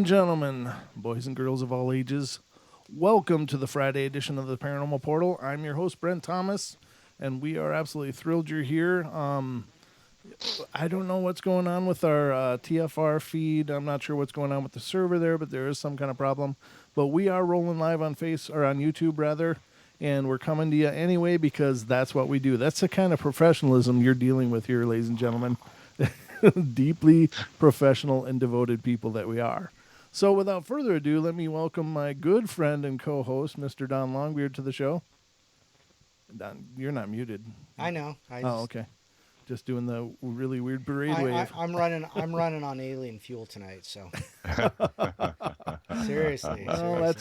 gentlemen, boys and girls of all ages, welcome to the Friday edition of the Paranormal Portal. I'm your host, Brent Thomas, and we are absolutely thrilled you're here. I don't know what's going on with our TFR feed. I'm not sure what's going on with the server there, but there is some kind of problem. But we are rolling live on YouTube rather, and we're coming to you anyway because that's what we do. That's the kind of professionalism you're dealing with here, ladies and gentlemen. Deeply professional and devoted people that we are. So without further ado, let me welcome my good friend and co-host, Mr. Don Longbeard, to the show. Don, you're not muted. I know. Okay. Just doing the really weird parade wave. I'm running on alien fuel tonight, so seriously. Well,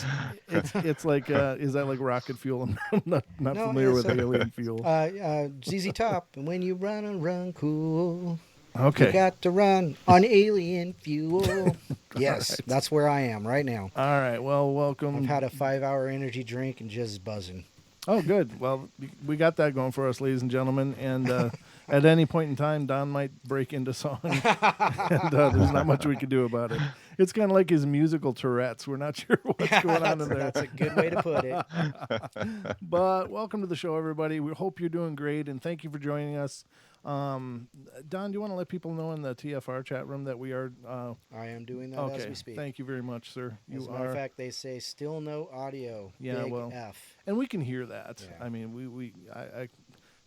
it's like is that like rocket fuel? I'm not familiar with alien fuel. ZZ Top, and when you run cool. Okay. You got to run on alien fuel. Yes, right. That's where I am right now. All right. Well, welcome. I've had a 5-hour energy drink and just buzzing. Oh, good. Well, we got that going for us, ladies and gentlemen. And at any point in time, Don might break into song. And there's not much we can do about it. It's kind of like his musical Tourette's. We're not sure what's going on in there. That's a good way to put it. But welcome to the show, everybody. We hope you're doing great, and thank you for joining us. Don, do you want to let people know in the TFR chat room that we are... I am doing that as we speak. Thank you very much, sir. As a matter of fact, they say still no audio. Yeah, Big well, F. And we can hear that. Yeah. I mean, I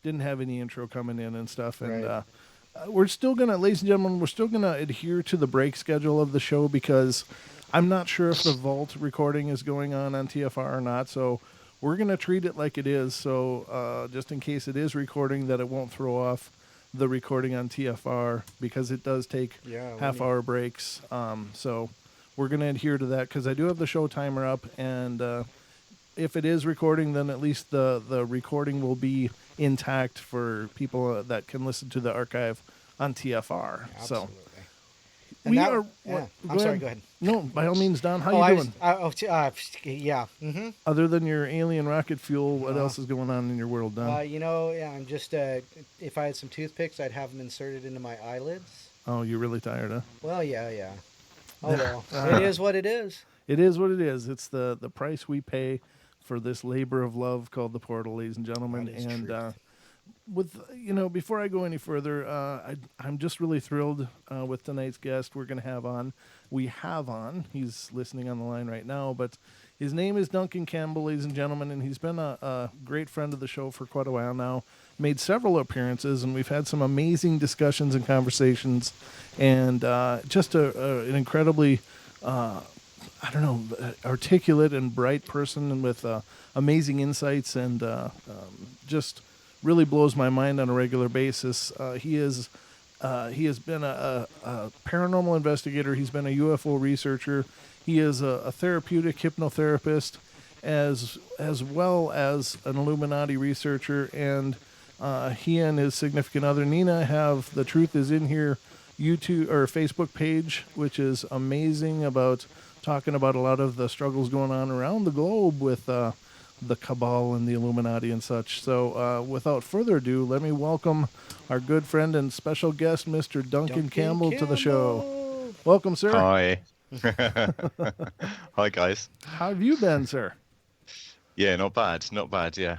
didn't have any intro coming in and stuff, and right. We're still going to, ladies and gentlemen, we're still going to adhere to the break schedule of the show because I'm not sure if the vault recording is going on TFR or not, so we're going to treat it like it is, so just in case it is recording, that it won't throw off the recording on TFR because it does take half-hour breaks. So we're going to adhere to that because I do have the show timer up, and if it is recording, then at least the recording will be intact for people that can listen to the archive on TFR. Absolutely. So I'm sorry, go ahead. No, by all means, Don, how you doing? Yeah. Mm-hmm. Other than your alien rocket fuel, what else is going on in your world, Don? I'm just, if I had some toothpicks, I'd have them inserted into my eyelids. Oh, you're really tired, huh? Well, yeah. Oh, well, it is what it is. It is what it is. It's the price we pay for this labor of love called the Portal, ladies and gentlemen. And before I go any further, I'm just really thrilled with tonight's guest we're going to have on. He's listening on the line right now, but his name is Duncan Campbell, ladies and gentlemen, and he's been a great friend of the show for quite a while now. Made several appearances, and we've had some amazing discussions and conversations, and just an incredibly articulate and bright person with amazing insights, and just really blows my mind on a regular basis. He has been a paranormal investigator. He's been a UFO researcher. He is a therapeutic hypnotherapist, as well as an Illuminati researcher. And he and his significant other Nina have The Truth Is In Here YouTube or Facebook page, which is amazing, about talking about a lot of the struggles going on around the globe with the Cabal and the Illuminati and such. So without further ado, let me welcome our good friend and special guest, Mr. Duncan Campbell, to the show. Welcome, sir. Hi. Hi, guys. How have you been, sir? Yeah, not bad, yeah,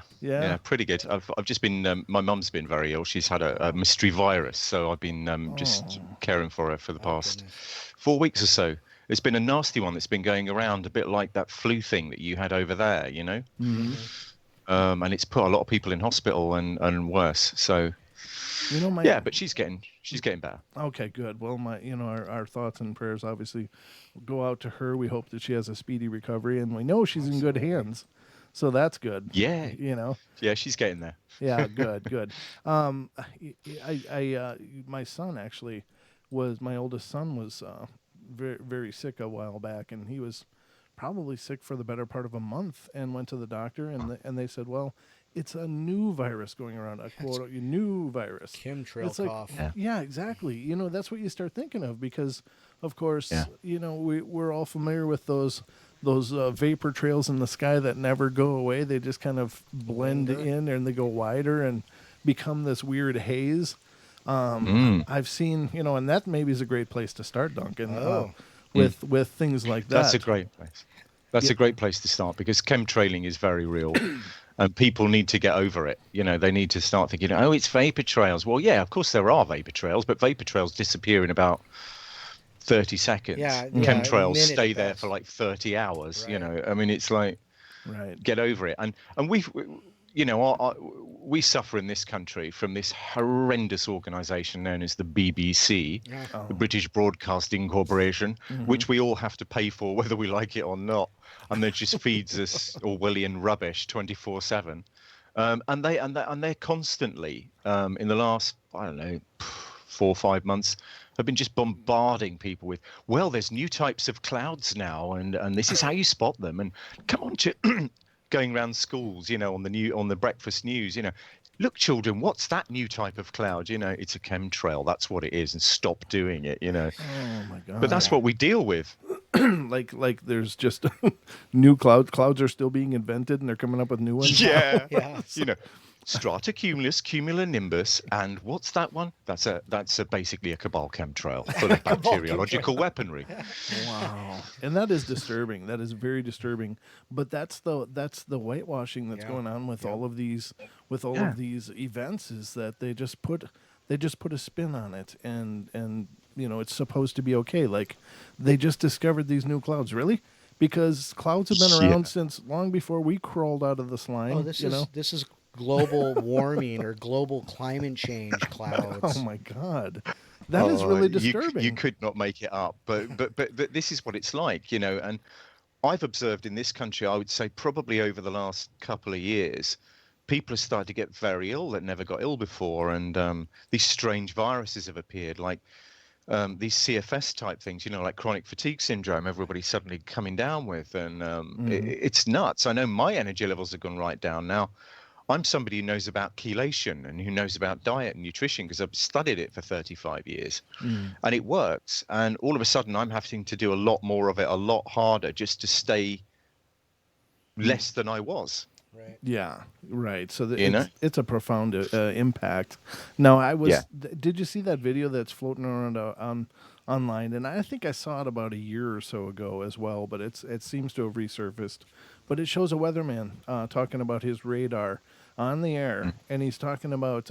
pretty good. I've just been, my mum's been very ill. She's had a mystery virus, so I've been just caring for her for the past 4 weeks or so. It's been a nasty one that's been going around, a bit like that flu thing that you had over there, you know. Mm-hmm. And it's put a lot of people in hospital and worse. So, but she's getting better. Okay, good. Well, our thoughts and prayers obviously go out to her. We hope that she has a speedy recovery, and we know she's in good hands. So that's good. Yeah. Yeah, she's getting there. Yeah, good. My son actually my oldest son was very, very sick a while back, and he was probably sick for the better part of a month, and went to the doctor, and they said, well, it's a new virus going around, a quote, new virus. Chemtrail cough. Yeah, exactly. That's what you start thinking of because, of course, we're all familiar with those vapor trails in the sky that never go away. They just kind of blend in, and they go wider and become this weird haze. I've seen, and that maybe is a great place to start, Duncan. with things like that. That's a great place. That's a great place to start, because chemtrailing is very real. And people need to get over it. They need to start thinking, oh, it's vapor trails. Well, yeah, of course there are vapor trails, but vapor trails disappear in about 30 seconds. Chemtrails stay there for like 30 hours. Right. I mean, it's like, get over it. And we suffer in this country from this horrendous organization known as the BBC, the British Broadcasting Corporation, which we all have to pay for whether we like it or not. And that just feeds us Orwellian rubbish 24/7. And they're constantly, in the last, I don't know, 4 or 5 months, have been just bombarding people with, well, there's new types of clouds now, and this is how you spot them. And come on to going around schools, on the breakfast news, look, children, what's that new type of cloud? It's a chemtrail. That's what it is. And stop doing it. Oh my God. But that's what we deal with. like there's just new clouds. Clouds are still being invented, and they're coming up with new ones. Yeah. Stratocumulus, cumulonimbus, and what's that one? That's basically a Cabal chemtrail full of bacteriological weaponry. Wow, and that is disturbing. That is very disturbing. But that's the whitewashing that's going on with all of these of these events, is that they just put a spin on it, and it's supposed to be okay. Like, they just discovered these new clouds, really. Because clouds have been around since long before we crawled out of the slime. Oh, this is global warming or global climate change clouds. Oh my God, that is really disturbing. You could not make it up, but this is what it's like, And I've observed in this country, I would say probably over the last couple of years, people have started to get very ill that never got ill before, and these strange viruses have appeared, like these CFS type things, like chronic fatigue syndrome, everybody's suddenly coming down with, and it's nuts. I know my energy levels have gone right down. Now, I'm somebody who knows about chelation and who knows about diet and nutrition, because I've studied it for 35 years and it works. And all of a sudden I'm having to do a lot more of it, a lot harder, just to stay less than I was. Right. Yeah. Right. So it's a profound impact. Now, did you see that video that's floating around online? And I think I saw it about a year or so ago as well. But it seems to have resurfaced. But it shows a weatherman talking about his radar on the air, and he's talking about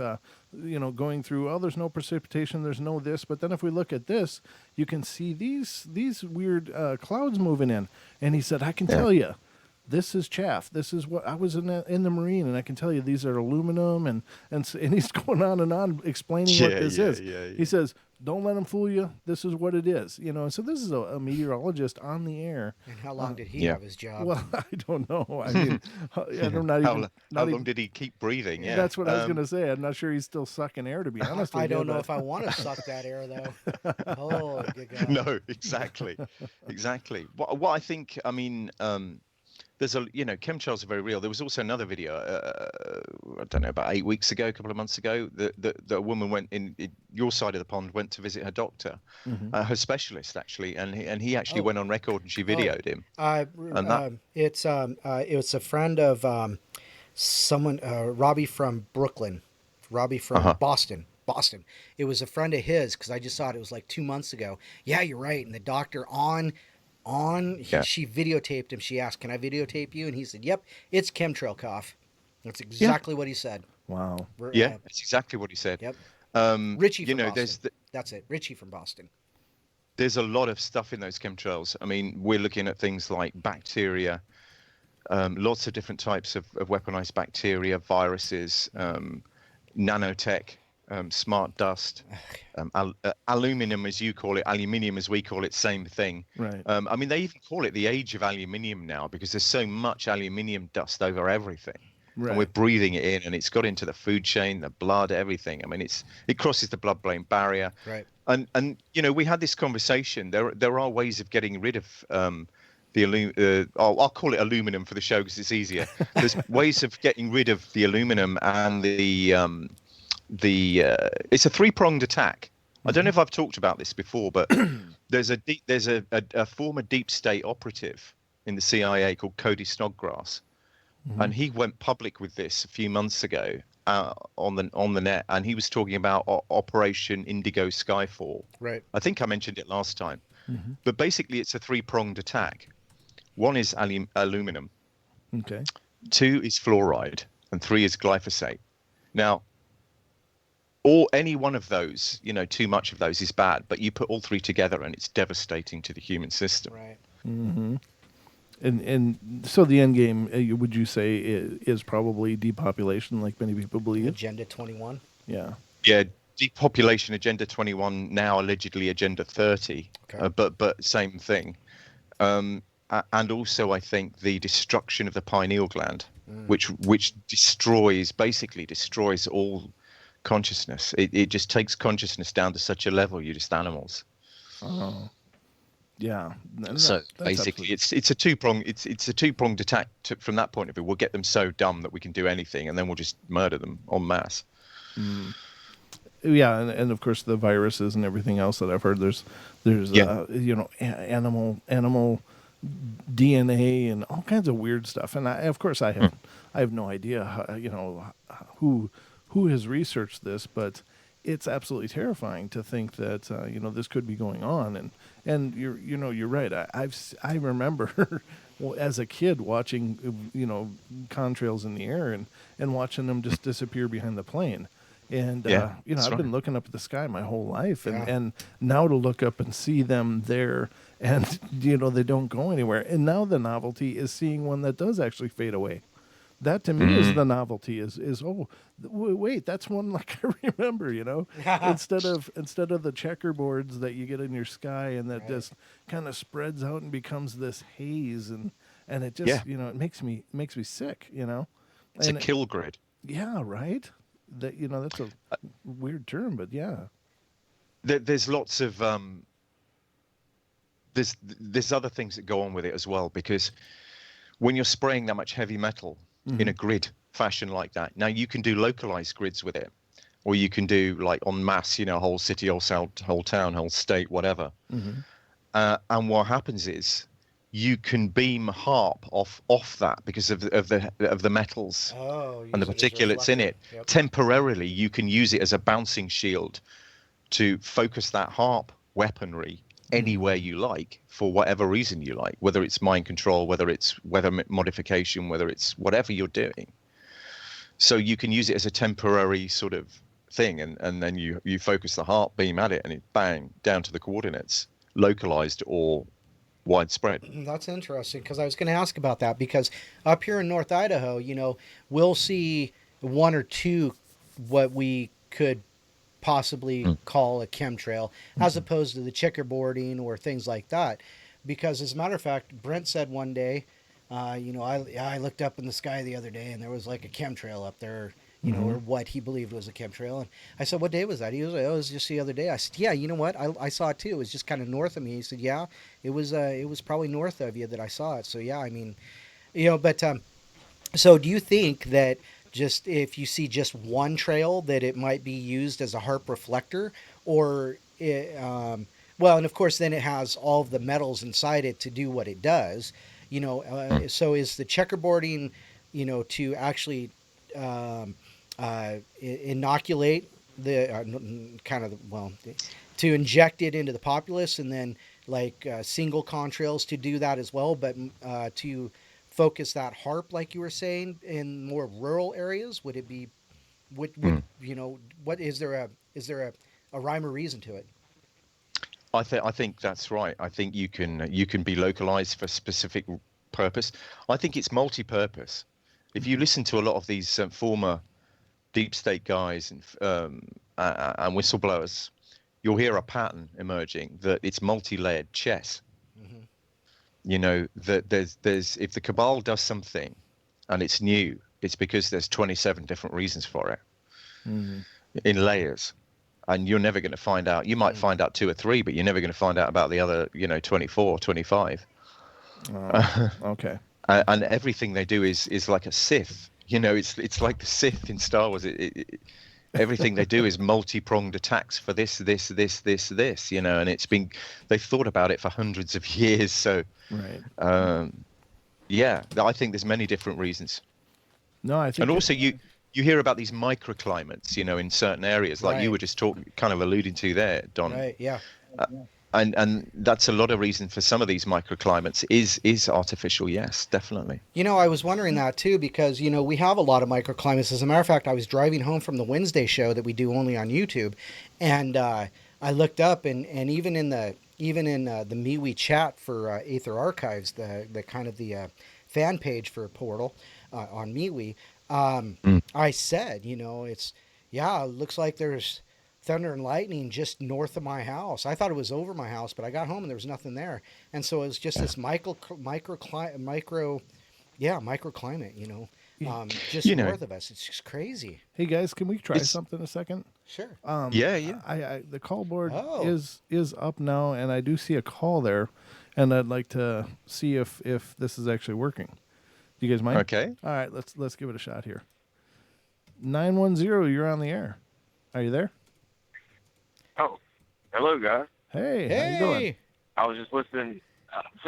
going through. Oh, there's no precipitation. There's no this. But then if we look at this, you can see these weird clouds moving in. And he said, I can tell you, this is chaff. This is what I was in the Marine, and I can tell you these are aluminum, and he's going on and on explaining what this is. Yeah. He says, "Don't let them fool you. This is what it is." So this is a meteorologist on the air. And how long did he have his job? Well, I don't know. I mean, how long did he keep breathing? Yeah, that's what I was going to say. I'm not sure he's still sucking air, to be honest. I don't know if I want to suck that air, though. Oh, good God. No, exactly. What I think, I mean. There's chemtrails are very real. There was also another video, I don't know, about 8 weeks ago, a couple of months ago, that a woman went in your side of the pond, went to visit her doctor, her specialist actually, and he actually went on record and she videoed him. It was a friend of someone, Robbie from Brooklyn, Robbie from Boston. It was a friend of his, because I just saw it. It was like 2 months ago. Yeah, you're right. And the doctor she videotaped him. She asked, "Can I videotape you?" And he said, "Yep, it's chemtrail cough." That's exactly what he said. Wow. That's exactly what he said. Yep. Richie from Boston. That's it. Richie from Boston. There's a lot of stuff in those chemtrails. I mean, we're looking at things like bacteria, lots of different types of weaponized bacteria, viruses, nanotech. Smart dust, aluminum as you call it, aluminium as we call it, same thing. Right. I mean, they even call it the age of aluminium now, because there's so much aluminium dust over everything. Right. And we're breathing it in, and it's got into the food chain, the blood, everything. I mean, it crosses the blood-brain barrier. Right. And we had this conversation. There are ways of getting rid of I'll call it aluminum for the show because it's easier. There's ways of getting rid of the aluminum and it's a three-pronged attack. I don't know if I've talked about this before, but there's a former deep state operative in the CIA called Cody Snodgrass, and he went public with this a few months ago on the net, and he was talking about Operation Indigo Skyfall. Right. I think I mentioned it last time. But basically, it's a three-pronged attack. One is aluminum. Okay. 2 is fluoride, and 3 is glyphosate. Now, any one of those, too much of those is bad, but you put all 3 together and it's devastating to the human system. Right. Mm-hmm. And so the end game, would you say, is probably depopulation, like many people believe? Agenda 21. Yeah. Yeah, depopulation, Agenda 21, now allegedly Agenda 30, Okay. but same thing. And also, I think the destruction of the pineal gland, which basically destroys all consciousness. It just takes consciousness down to such a level you're just animals. Oh. Yeah. So basically, it's a two-pronged attack. From that point of view, we'll get them so dumb that we can do anything, and then we'll just murder them en masse. Yeah, and of course the viruses and everything else that I've heard. There's animal DNA and all kinds of weird stuff. And I have no idea how, who has researched this, but it's absolutely terrifying to think that this could be going on. And you're right. I remember as a kid watching contrails in the air and watching them just disappear behind the plane. And I've been looking up at the sky my whole life, and now to look up and see them there, and they don't go anywhere. And now the novelty is seeing one that does actually fade away. That to me is the novelty. Is wait, that's one like I remember. Instead of the checkerboards that you get in your sky, and that just kind of spreads out and becomes this haze, and it just it makes me sick. It's a kill grid. Yeah, right. That that's a weird term, but yeah. There's lots of there's other things that go on with it as well, because when you're spraying that much heavy metal in a grid fashion like that, now you can do localized grids with it, or you can do like en masse, whole city, whole town, whole state, whatever. And what happens is you can beam HARP off that because of the metals and the particulates in it. Yep. Temporarily, you can use it as a bouncing shield to focus that HARP weaponry anywhere you like for whatever reason you like, whether it's mind control, whether it's weather modification, whether it's whatever you're doing. So you can use it as a temporary sort of thing, and then you focus the HARP beam at it, and it bang down to the coordinates, localized or widespread. That's interesting, because I was going to ask about that, because up here in North Idaho, we'll see 1 or 2 what we could possibly call a chemtrail, as opposed to the checkerboarding or things like that. Because as a matter of fact, Brent said one day, I looked up in the sky the other day and there was like a chemtrail up there, or what he believed was a chemtrail. And I said, what day was that? He was like, it was just the other day. I said, yeah, you know what? I saw it too. It was just kind of north of me. He said, yeah, it was probably north of you that I saw it. So yeah, I mean, but so do you think that just if you see just one trail that it might be used as a HARP reflector, or well, and of course then it has all of the metals inside it to do what it does, so is the checkerboarding, to actually inoculate the to inject it into the populace, and then like single contrails to do that as well, but to focus that HARP, like you were saying, in more rural areas? Would it be, what is there a rhyme or reason to it? I think that's right. I think you can be localized for a specific purpose. I think it's multi-purpose. If you listen to a lot of these former deep state guys and whistleblowers, you'll hear a pattern emerging that it's multi-layered chess. That there's if the Cabal does something and it's new, it's because there's 27 different reasons for it in layers, and you're never going to find out. You might find out 2 or 3, but you're never going to find out about the other 24, 25. Okay. And everything they do is like a Sith. It's like the Sith in Star Wars. Everything they do is multi-pronged attacks for this, and they've thought about it for hundreds of years. So, right. I think there's many different reasons. No, I think, and also you hear about these microclimates, in certain areas, like you were just kind of alluding to there, Don. Right. Yeah. And that's a lot of reason for some of these microclimates is artificial. Yes, definitely. I was wondering that too, because we have a lot of microclimates. As a matter of fact, I was driving home from the Wednesday show that we do only on YouTube, and I looked up, and even in the MeWe chat for Aether Archives, the kind of the fan page for Portal on MeWe, I said, it looks like there's thunder and lightning just north of my house. I thought it was over my house, but I got home and there was nothing there. And so it was just this microclimate, just north of us. It's just crazy. Hey guys, can we try something a second? Sure. Yeah. The call board is up now, and I do see a call there, and I'd like to see if this is actually working. Do you guys mind? Okay. All right, let's give it a shot here. 910, you're on the air. Are you there? Oh, hello, guys. Hey, how you doing? I was just listening.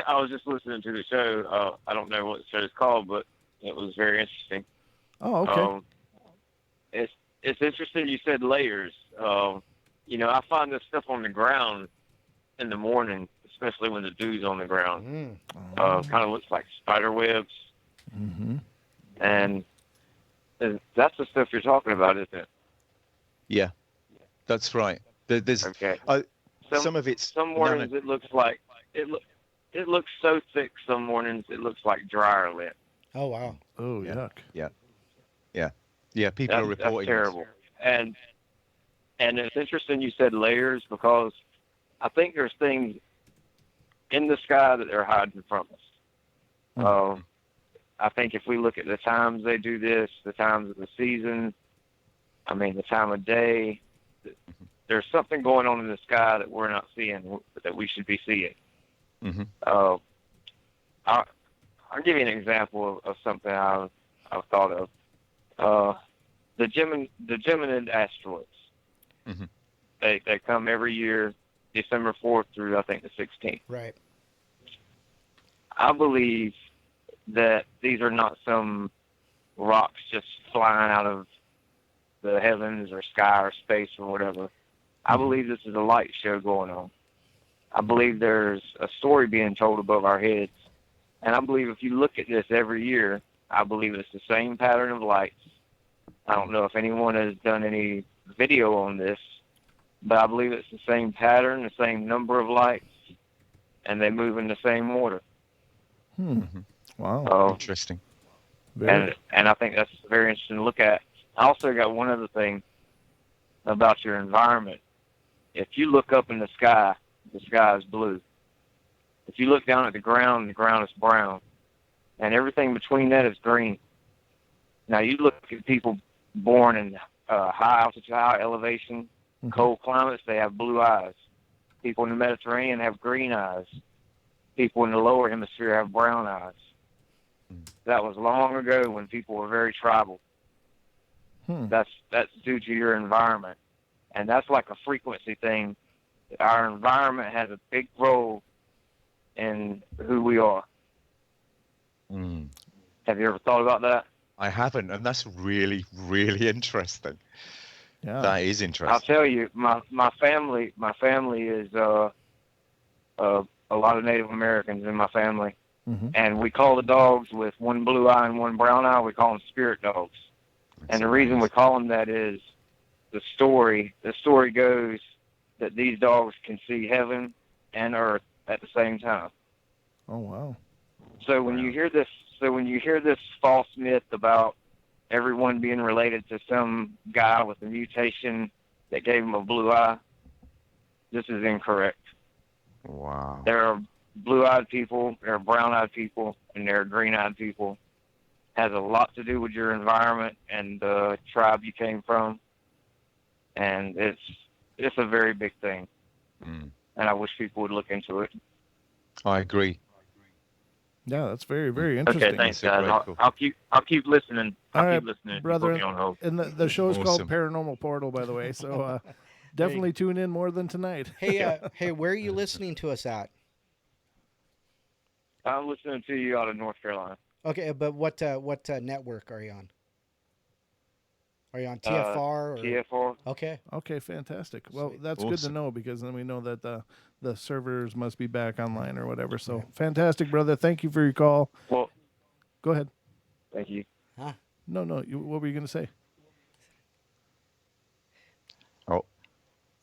I was just listening to the show. I don't know what the show is called, but it was very interesting. Oh, okay. It's interesting. You said layers. I find this stuff on the ground in the morning, especially when the dew's on the ground. Kind of looks like spider webs. Mm-hmm. And that's the stuff you're talking about, isn't it? Yeah, that's right. There's okay. Some of it's some mornings it looks like it looks so thick. Some mornings it looks like dryer lint. Oh wow. Oh yeah. Yuck. Yeah. People are reporting. That's terrible. And it's interesting you said layers, because I think there's things in the sky that they're hiding from us. I think if we look at the times they do this, the times of the season, the time of day, there's something going on in the sky that we're not seeing that we should be seeing. Mm-hmm. I'll give you an example of something I've thought of. The Geminid asteroids. Mm-hmm. They come every year, December 4th through I think the 16th. Right. I believe that these are not some rocks just flying out of the heavens or sky or space or whatever. I believe this is a light show going on. I believe there's a story being told above our heads. And I believe if you look at this every year, I believe it's the same pattern of lights. I don't know if anyone has done any video on this, but I believe it's the same pattern, the same number of lights, and they move in the same order. Wow. Interesting. And I think that's very interesting to look at. I also got one other thing about your environment. If you look up in the sky is blue. If you look down at the ground is brown. And everything between that is green. Now, you look at people born in high altitude, high elevation, cold climates, they have blue eyes. People in the Mediterranean have green eyes. People in the lower hemisphere have brown eyes. That was long ago when people were very tribal. That's due to your environment. And that's like a frequency thing. Our environment has a big role in who we are. Have you ever thought about that? I haven't, and that's really, really interesting. Yeah. That is interesting. I'll tell you, my family is a lot of Native Americans in my family. And we call the dogs with one blue eye and one brown eye, we call them spirit dogs. And the reason we call them that is the story goes that these dogs can see heaven and earth at the same time. Oh wow. So when you hear this false myth about everyone being related to some guy with a mutation that gave him a blue eye, this is incorrect. Wow. There are blue-eyed people, there are brown-eyed people, and there are green-eyed people. Has a lot to do with your environment and the tribe you came from, and it's a very big thing. And I wish people would look into it. I agree. Yeah, that's very, very interesting. Okay, thanks, guys. I'll keep listening. All right, keep listening, brother. on hold. And the show's called Paranormal Portal, by the way. So definitely tune in more than tonight. Hey, where are you listening to us at? I'm listening to you out of North Carolina. Okay, but what network are you on? Are you on TFR? TFR. Okay. Okay, fantastic. Well, Sweet. that's good to know, because then we know that the servers must be back online or whatever. So Right. fantastic, brother. Thank you for your call. Well, Go ahead. thank you. Huh? No, what were you going to say? Oh,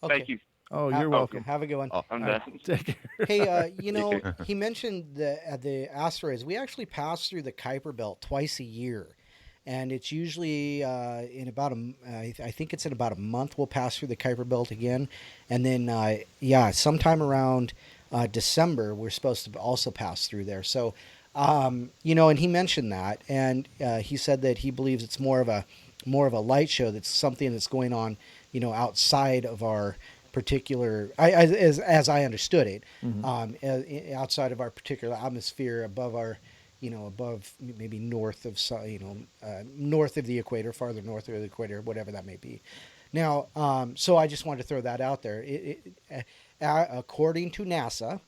Okay. Thank you. Oh, you're welcome. Have a good one. I'm All done. right, take care. Hey, he mentioned the asteroids. We actually pass through the Kuiper Belt twice a year, and it's usually in about I think it's in about a month we'll pass through the Kuiper Belt again, and then sometime around December we're supposed to also pass through there. So, and he mentioned that, and he said that he believes it's more of a light show. That's something that's going on, outside of our particular, as I understood it, outside of our particular atmosphere, above our, above maybe north of, north of the equator, farther north of the equator, whatever that may be. Now, so I just wanted to throw that out there. According to NASA,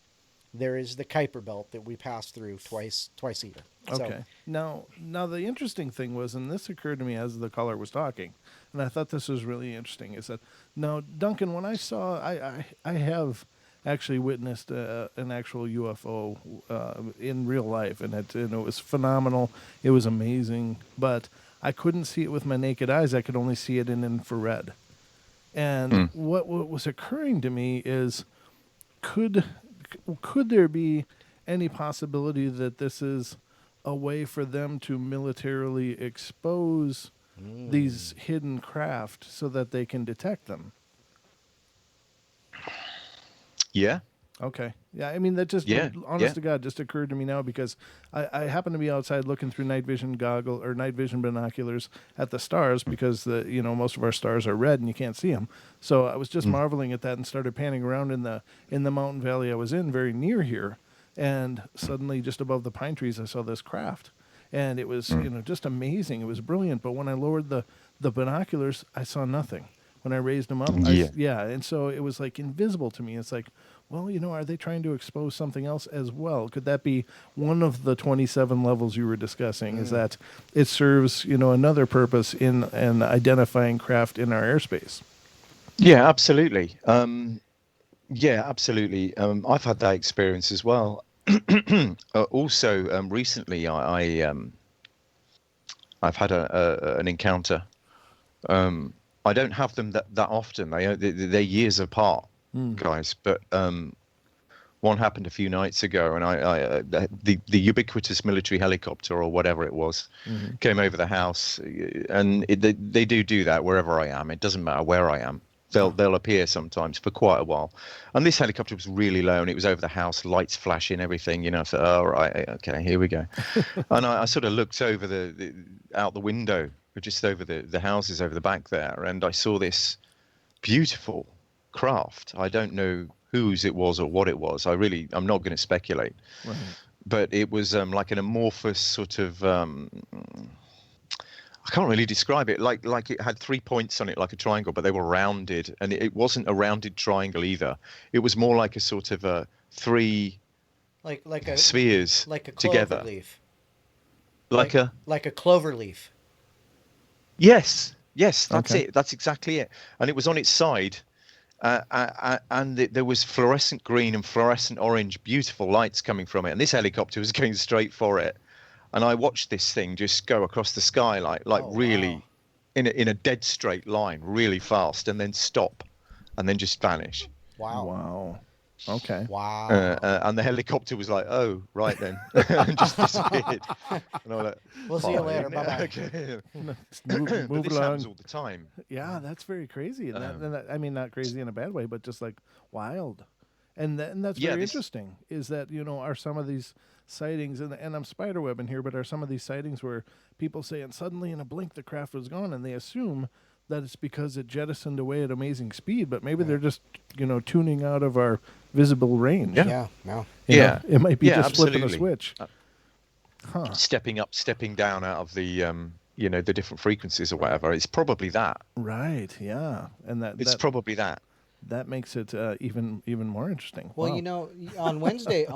there is the Kuiper Belt that we pass through twice a year. Okay. So, Now the interesting thing was, and this occurred to me as the caller was talking, and I thought this was really interesting, is that now, Duncan, when I saw, I have actually witnessed an actual UFO in real life, and it was phenomenal. It was amazing, but I couldn't see it with my naked eyes. I could only see it in infrared. And what was occurring to me is, could there be any possibility that this is a way for them to militarily expose these hidden craft so that they can detect them? yeah. Okay. Yeah, I mean, that just, honest to God, just occurred to me now, because I happen to be outside looking through night vision binoculars at the stars, because most of our stars are red and you can't see them. So I was just marveling at that and started panning around in the mountain valley I was in, very near here, and suddenly just above the pine trees I saw this craft, and it was just amazing. It was brilliant. But when I lowered the binoculars, I saw nothing. When I raised them up, and so it was like invisible to me. It's like, well, are they trying to expose something else as well? Could that be one of the 27 levels you were discussing? Is that it serves, another purpose in identifying craft in our airspace? Yeah, absolutely. Absolutely. I've had that experience as well. Also, recently, I've had an encounter. I don't have them that often. They're years apart, guys. But one happened a few nights ago, and the ubiquitous military helicopter, or whatever it was, came over the house, and they do that wherever I am. It doesn't matter where I am. They'll appear sometimes for quite a while. And this helicopter was really low, and it was over the house, lights flashing, everything. So, oh, right, okay, here we go. And I sort of looked over out the window, just over the houses over the back there, and I saw this beautiful craft. I don't know whose it was or what it was. I'm not going to speculate. Right. But it was like an amorphous sort of, I can't really describe it. Like it had 3 points on it, like a triangle, but they were rounded, and it wasn't a rounded triangle either. It was more like a sort of three like a spheres, like a clover together. leaf. Like a clover leaf. Yes, that's Okay. it. That's exactly it. And it was on its side, and there was fluorescent green and fluorescent orange, beautiful lights coming from it. And this helicopter was going straight for it. And I watched this thing just go across the sky like really, wow. in a dead straight line, really fast, and then stop, and then just vanish. Wow. Okay. Wow. And the helicopter was like, "Oh, right then," and just disappeared. And I was like, We'll see you later. "Fine." Bye-bye. Okay. Move But this along. happens all the time. Yeah, that's very crazy. And I mean, not crazy in a bad way, but just like wild. And that's very interesting, is that, are some of these sightings, and I'm spiderwebbing here, but are some of these sightings where people say, and suddenly in a blink the craft was gone, and they assume that it's because it jettisoned away at amazing speed, but maybe they're just, tuning out of our visible range. Yeah. No. It might be just absolutely. flipping a switch. Stepping up, stepping down out of the the different frequencies or whatever. It's probably that. Right. Yeah. And It's probably that. that makes it even more interesting. Well, Wow. on Wednesday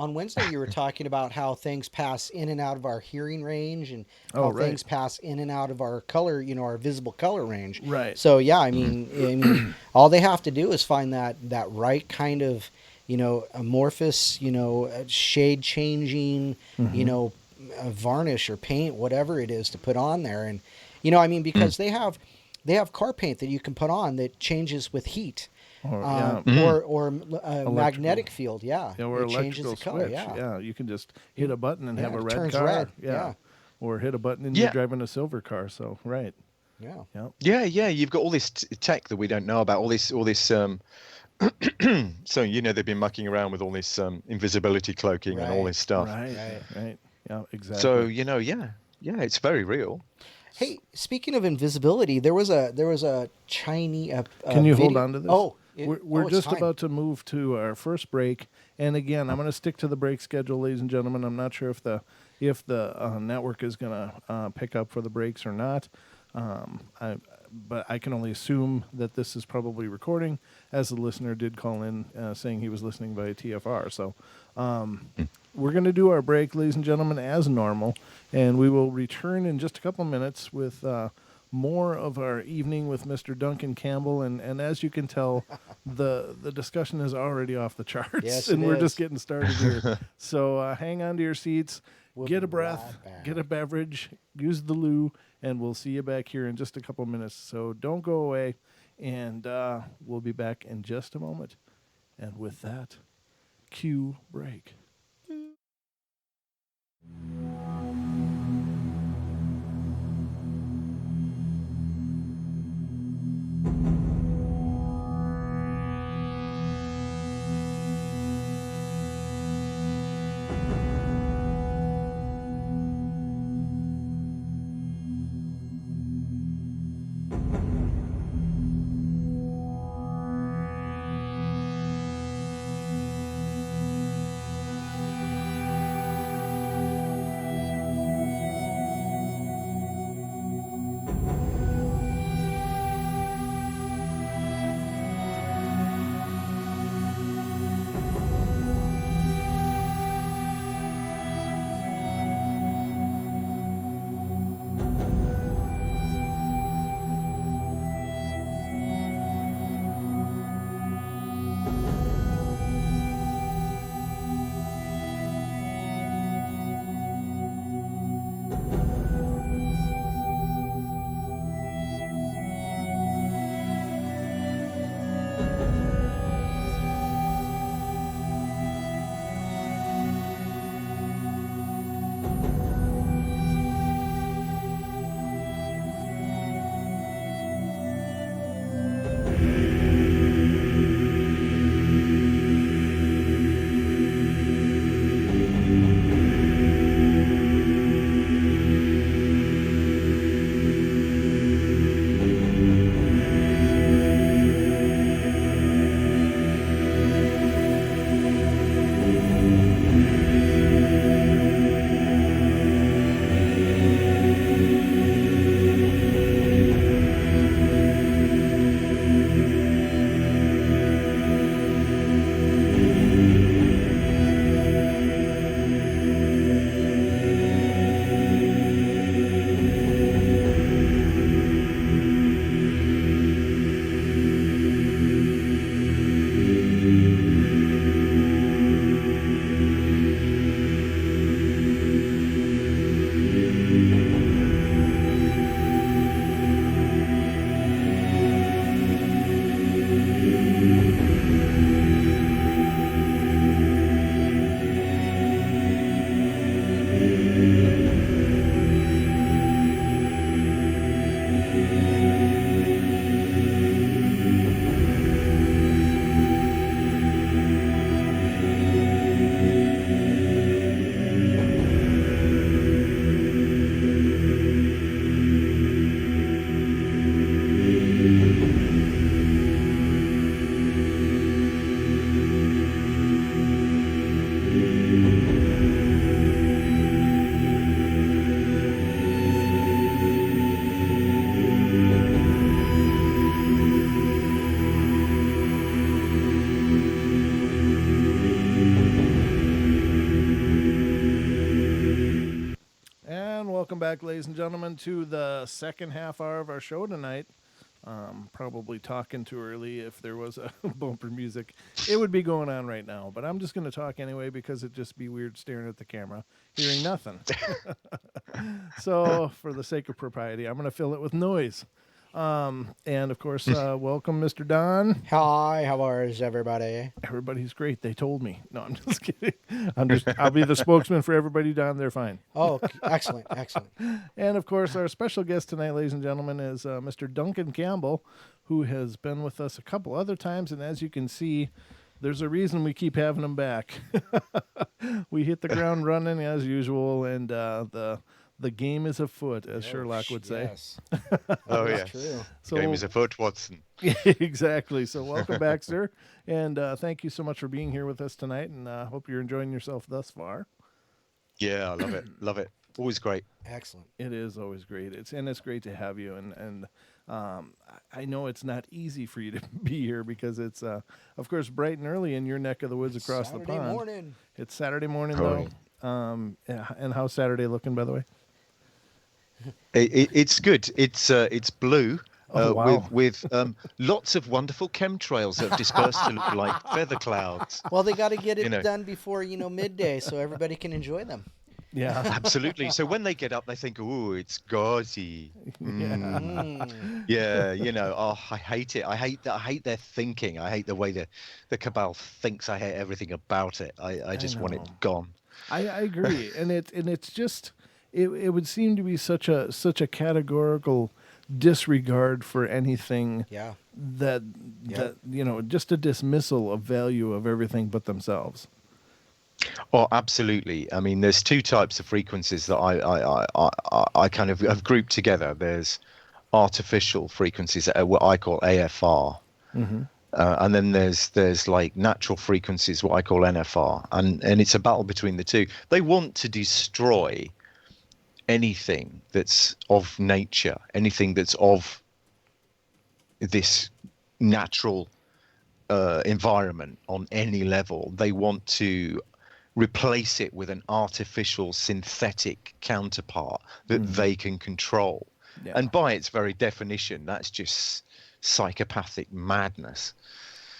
you were talking about how things pass in and out of our hearing range, and how things pass in and out of our color, our visible color range. Right. So yeah, I mean, all they have to do is find that right kind of, amorphous, shade changing, varnish or paint, whatever it is to put on there, and because they have car paint that you can put on that changes with heat. Or magnetic field, or it changes electrical the color, switch. You can just hit a button and have a red turns car. red. Yeah. Or hit a button and you're driving a silver car. So Yeah. You've got all this tech that we don't know about. All this. So they've been mucking around with all this invisibility cloaking and all this stuff. Right. Yeah, exactly. So it's very real. Hey, speaking of invisibility, there was a Chinese. Can you video. hold on to this? We're just about to move to our first break, and again, I'm going to stick to the break schedule, ladies and gentlemen. I'm not sure if the network is going to pick up for the breaks or not, but I can only assume that this is probably recording, as the listener did call in saying he was listening via TFR. So we're going to do our break, ladies and gentlemen, as normal, and we will return in just a couple minutes with more of our evening with Mr. Duncan Campbell. And as you can tell, the discussion is already off the charts, yes, and we're just getting started here. So hang on to your seats, get a breath, get a beverage, use the loo, and we'll see you back here in just a couple minutes. So don't go away, and we'll be back in just a moment. And with that, cue break. back, ladies and gentlemen, to the second half hour of our show tonight. Probably talking too early. If there was a bumper music, it would be going on right now. But I'm just going to talk anyway because it'd just be weird staring at the camera, hearing nothing. So for the sake of propriety, I'm going to fill it with noise. And of course, welcome, Mr. Don. Hi, how is everybody? Everybody's great. They told me. No, I'm just kidding. I'll be the spokesman for everybody, Don. They're fine. Oh, excellent, excellent. And of course, our special guest tonight, ladies and gentlemen, is Mr. Duncan Campbell, who has been with us a couple other times. And as you can see, there's a reason we keep having him back. We hit the ground running as usual, and the game is afoot, as Sherlock would say. Yes. Oh, yeah. True. So, Game is afoot, Watson. Exactly. So welcome back, sir. And thank you so much for being here with us tonight. And I hope you're enjoying yourself thus far. Yeah, I love it. Love it. Always great. Excellent. It is always great. It's great to have you. And I know it's not easy for you to be here because it's, of course, bright and early in your neck of the woods across the pond. Saturday morning. It's Saturday morning, though. And how's Saturday looking, by the way? It's good. It's blue. Wow. With lots of wonderful chemtrails that have dispersed to look like feather clouds. Well, they got to get it done before midday so everybody can enjoy them. Yeah, absolutely. So when they get up, they think, "Oh, it's gauzy." Yeah, Oh, I hate it. I hate their thinking. I hate the way the Cabal thinks. I hate everything about it. I just want it gone. I agree, and it's just it would seem to be such a categorical disregard for anything. Yeah. That just a dismissal of value of everything but themselves. Oh, absolutely. I mean, there's two types of frequencies that I kind of have grouped together. There's artificial frequencies, what I call AFR, and then there's like natural frequencies, what I call NFR, and it's a battle between the two. They want to destroy anything that's of nature, anything that's of this natural environment on any level. They want to replace it with an artificial synthetic counterpart that they can control. Yeah. And by its very definition, that's just psychopathic madness.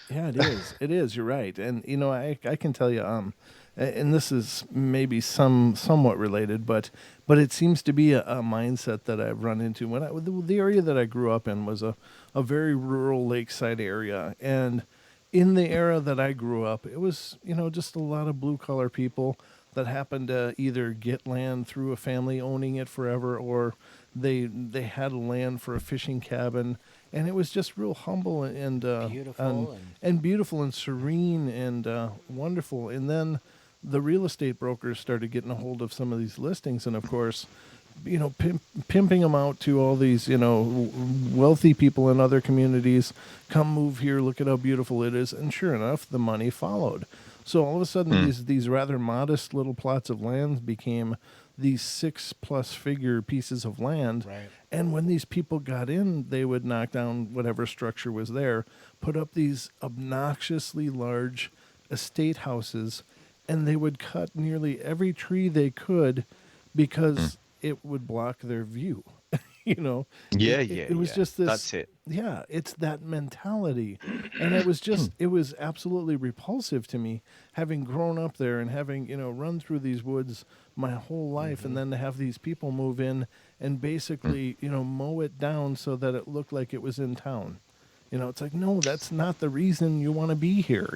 Yeah, it is. It is. You're right. And, I can tell you, and this is maybe somewhat related, but it seems to be a mindset that I've run into. The area that I grew up in was a very rural lakeside area. And in the era that I grew up, it was, just a lot of blue-collar people that happened to either get land through a family owning it forever, or they had land for a fishing cabin, and it was just real humble and beautiful and serene and wonderful. And then the real estate brokers started getting a hold of some of these listings, and of course, pimping them out to all these, wealthy people in other communities. Come move here, look at how beautiful it is. And sure enough, the money followed. So all of a sudden, these rather modest little plots of land became these 6+ figure pieces of land. Right. And when these people got in, they would knock down whatever structure was there, put up these obnoxiously large estate houses, and they would cut nearly every tree they could because it would block their view. It was just this. That's it. Yeah, it's that mentality, and it was absolutely repulsive to me, having grown up there and having run through these woods my whole life, and then to have these people move in and basically mow it down so that it looked like it was in town. It's like, no, that's not the reason you want to be here.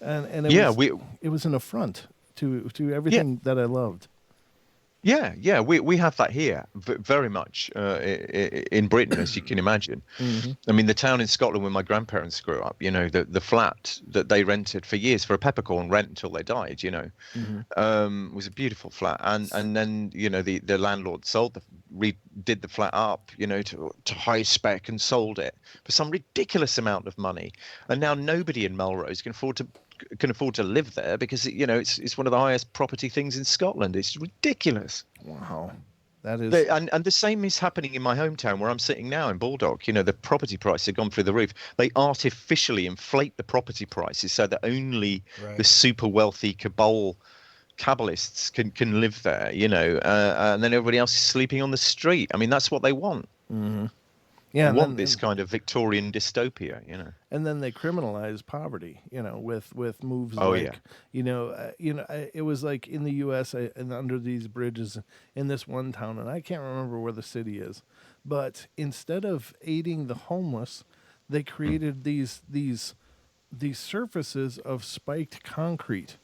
And it was an affront to everything that I loved. Yeah, we have that here very much in Britain, as you can imagine. I mean, the town in Scotland where my grandparents grew up, the flat that they rented for years for a peppercorn rent until they died, was a beautiful flat. And then, the landlord redid the flat up, to high spec and sold it for some ridiculous amount of money. And now nobody in Melrose can afford to live there because it's one of the highest property things in Scotland. It's ridiculous. Wow, that is. And the same is happening in my hometown where I'm sitting now in Baldock. The property prices have gone through the roof. They artificially inflate the property prices so that only the super wealthy Cabal Kabbalists can live there, and then everybody else is sleeping on the street. I mean, that's what they want. Mm-hmm. Yeah, they want this kind of Victorian dystopia, And then they criminalize poverty, with moves it was like in the U.S. And under these bridges in this one town, and I can't remember where the city is, but instead of aiding the homeless, they created these surfaces of spiked concrete.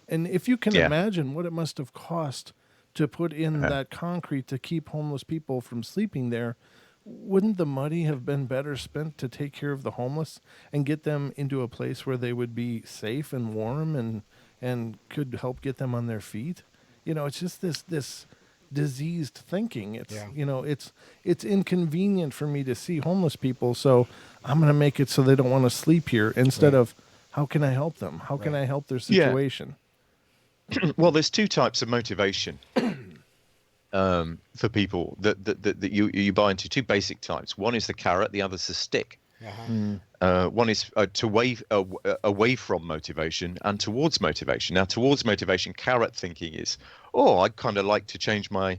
And if you can imagine what it must have cost to put in that concrete to keep homeless people from sleeping there, wouldn't the money have been better spent to take care of the homeless and get them into a place where they would be safe and warm and could help get them on their feet? It's just this diseased thinking. It's inconvenient for me to see homeless people, so I'm going to make it so they don't want to sleep here instead of how can I help them? How can I help their situation? Well, there's two types of motivation for people that you buy into. Two basic types. One is the carrot, the other's the stick. One is away from motivation and towards motivation. Now, towards motivation, carrot thinking is, I'd kind of like to change my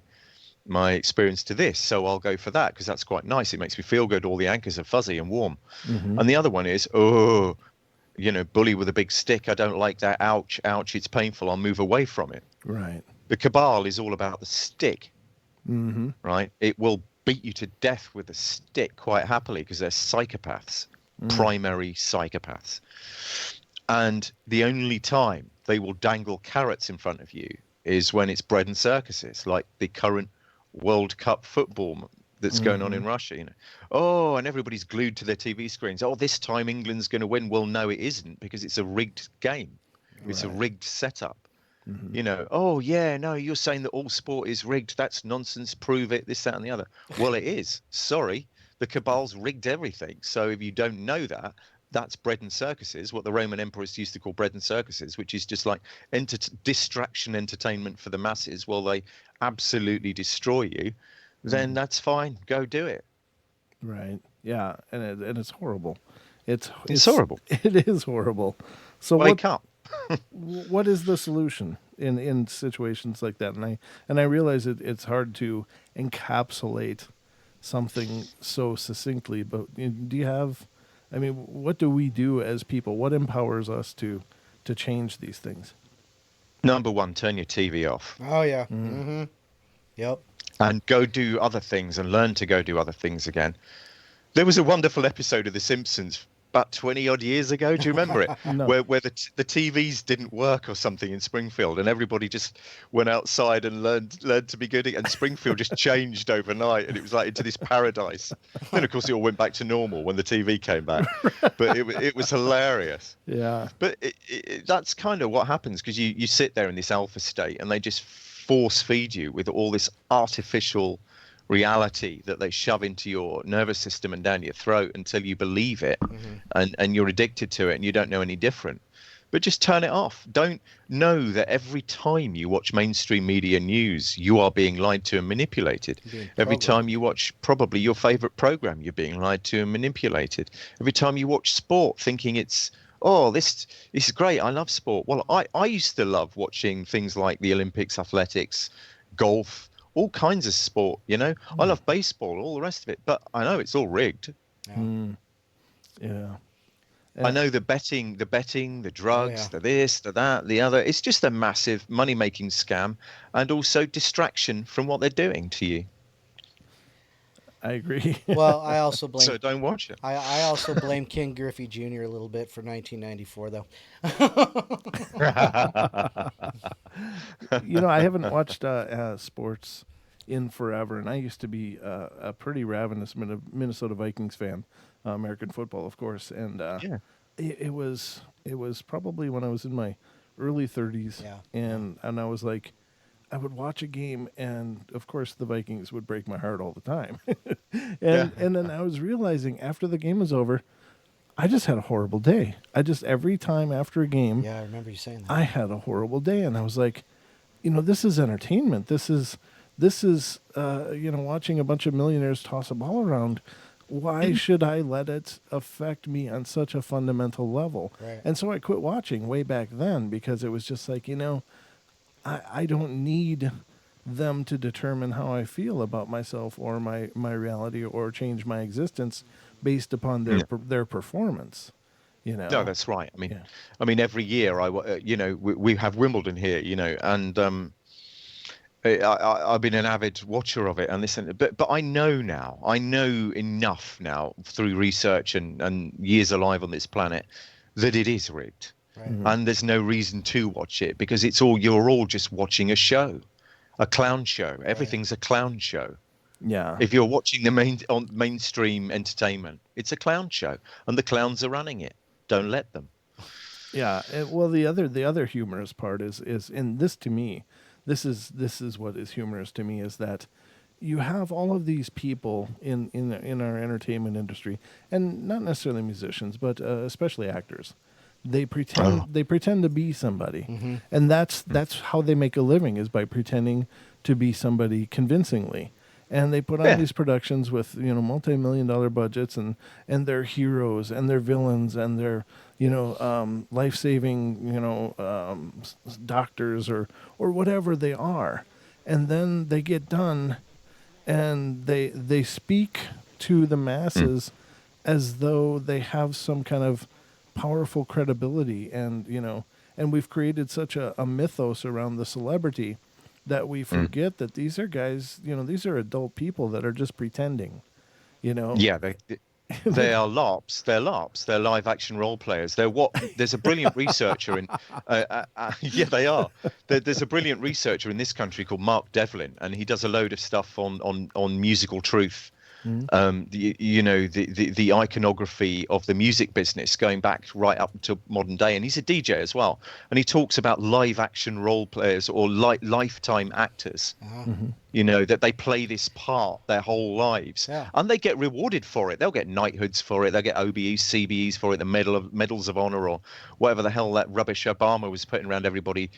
experience to this, so I'll go for that because that's quite nice. It makes me feel good. All the anchors are fuzzy and warm. And the other one is, bully with a big stick. I don't like that. Ouch, ouch. It's painful. I'll move away from it. Right. The Cabal is all about the stick. Right. It will beat you to death with a stick quite happily because they're psychopaths, primary psychopaths. And the only time they will dangle carrots in front of you is when it's bread and circuses, like the current World Cup football that's going on in Russia, and everybody's glued to their TV screens. This time England's going to win. Well, no, it isn't, because it's a rigged game. It's a rigged setup. No, you're saying that all sport is rigged. That's nonsense. Prove it, this, that, and the other. Well, it is. Sorry. The Cabal's rigged everything. So if you don't know that, that's bread and circuses, what the Roman emperors used to call bread and circuses, which is just like distraction entertainment for the masses while they absolutely destroy you. Then that's fine. Go do it. Right. Yeah. And it's horrible. It's horrible. It is horrible. So wake up. What is the solution in situations like that? And I realize it's hard to encapsulate something so succinctly, but do you have, what do we do as people? What empowers us to change these things? Number one, turn your TV off. Oh, yeah. Yep. And go do other things and learn to go do other things again. There was a wonderful episode of The Simpsons about 20 odd years ago. Do you remember it? No. Where the TVs didn't work or something in Springfield, and everybody just went outside and learned to be good. And Springfield just changed overnight, and it was like into this paradise. Then of course it all went back to normal when the TV came back. But it was hilarious. Yeah. But that's kind of what happens, because you sit there in this alpha state, and they just force feed you with all this artificial reality that they shove into your nervous system and down your throat until you believe it, and you're addicted to it, and you don't know any different. But just turn it off. Don't know that every time you watch mainstream media news, you are being lied to and manipulated. Every time you watch probably your favorite program, you're being lied to and manipulated. Every time you watch sport, thinking it's, this is great, I love sport. Well, I used to love watching things like the Olympics, athletics, golf, all kinds of sport, I love baseball, all the rest of it, but I know it's all rigged. Yeah. I know the betting, the drugs, the this, the that, the other. It's just a massive money-making scam, and also distraction from what they're doing to you. I agree. Well, I also blame. So don't watch it. I also blame King Griffey Jr. a little bit for 1994, though. I haven't watched sports in forever, and I used to be a pretty ravenous Minnesota Vikings fan, American football, of course, and it was probably when I was in my early 30s, and I was like, I would watch a game, and of course the Vikings would break my heart all the time. And then I was realizing after the game was over, I just had a horrible day. Every time after a game, I remember you saying that. I had a horrible day, and I was like, this is entertainment. This is watching a bunch of millionaires toss a ball around. Why should I let it affect me on such a fundamental level? Right. And so I quit watching way back then, because it was just like, I don't need them to determine how I feel about myself or my reality or change my existence based upon their performance. No, that's right. Yeah. Every year we have Wimbledon here, and I've been an avid watcher of it, and but I know enough now through research and years alive on this planet that it is rigged, Right. and there's no reason to watch it because you're all just watching a show, a clown show. Everything's a clown show. Yeah. If you're watching the mainstream entertainment, it's a clown show, and the clowns are running it. Don't let them. Yeah. Well, the other humorous part is in this to me. This is what is humorous to me is that you have all of these people in our entertainment industry, and not necessarily musicians, but especially actors. They pretend to be somebody, and that's how they make a living, is by pretending to be somebody convincingly. And they put on these productions with multi-million-dollar budgets, and they're heroes and they're villains and they're life-saving doctors or whatever they are, and then they get done, and they speak to the masses as though they have some kind of powerful credibility, and we've created such a mythos around the celebrity that we forget that these are guys, these are adult people that are just pretending, Yeah, they are LARPs. They're LARPs. They're live action role players. There's a brilliant researcher in, yeah, they are. There's a brilliant researcher in this country called Mark Devlin, and he does a load of stuff on musical truth. The iconography of the music business going back right up to modern day, and he's a DJ as well, and he talks about live action role players or lifetime actors, that they play this part their whole lives, and they get rewarded for it. They'll get knighthoods for it, they'll get OBEs, CBEs for it, the medals of honor, or whatever the hell that rubbish Obama was putting around everybody's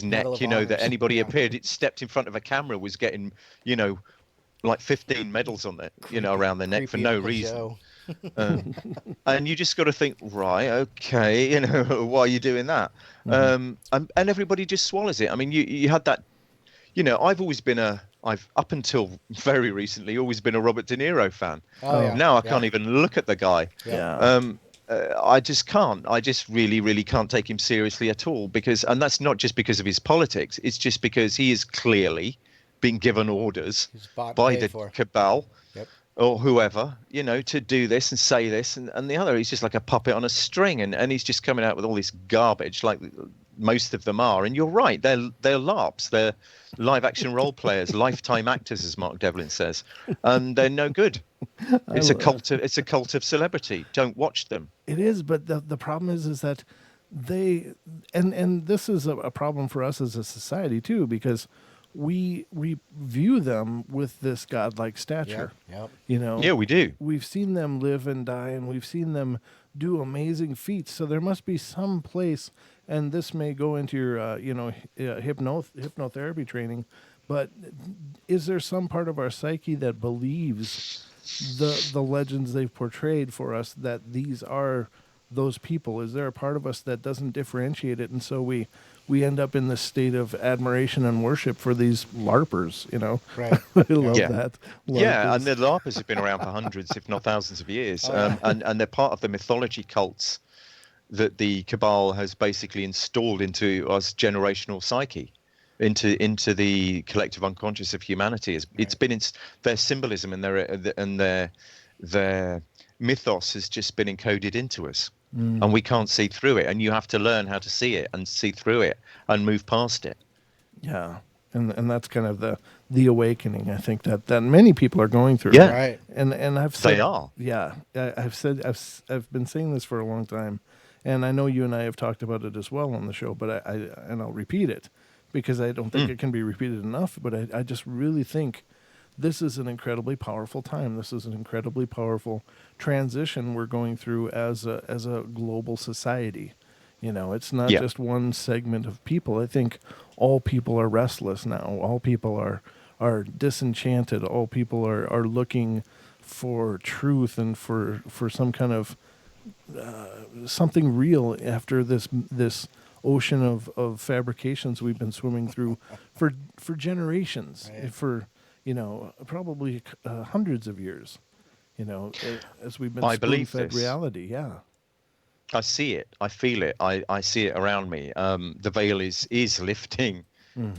neck, that anybody appeared, stepped in front of a camera was getting like 15 medals on it, around their neck for no reason. And you just got to think, right, okay, why are you doing that? And everybody just swallows it. You had that, I've up until very recently always been a Robert De Niro fan. Now I can't even look at the guy. I just can't. I just really, really can't take him seriously at all, and that's not just because of his politics. It's just because he is clearly being given orders by the Cabal or whoever, to do this and say this and the other. He's just like a puppet on a string, and he's just coming out with all this garbage, like most of them are. And you're right, they're LARPs, they're live action role players, lifetime actors, as Mark Devlin says, and they're no good. It's a cult of celebrity. Don't watch them. It is, but the problem is that they and this is a problem for us as a society too, because we view them with this godlike stature. Yeah, we do. We've seen them live and die, and we've seen them do amazing feats. So there must be some place, and this may go into your hypnotherapy training, but is there some part of our psyche that believes the legends they've portrayed for us, that these are those people? Is there a part of us that doesn't differentiate it, and so we end up in this state of admiration and worship for these LARPers, Right. I love that. Yeah, and the LARPers have been around for hundreds, if not thousands of years. And they're part of the mythology cults that the Cabal has basically installed into us generational psyche, into the collective unconscious of humanity. It's been their symbolism and their mythos has just been encoded into us. And we can't see through it, and you have to learn how to see it and see through it and move past it. Yeah, and that's kind of the awakening, I think, that many people are going through. Yeah, right. And I've said, they are. Yeah, I've been saying this for a long time, and I know you and I have talked about it as well on the show, but I'll repeat it because I don't think it can be repeated enough. But I just really think this is an incredibly powerful time. This is an incredibly powerful transition we're going through as a global society. It's not just one segment of people. I think all people are restless now. All people are disenchanted. All people are looking for truth and for some kind of something real after this ocean of fabrications we've been swimming through for generations, Right. for probably hundreds of years, as we've been I believe spoon-fed this. reality. Yeah. I see it. I feel it. I see it around me. The veil is lifting.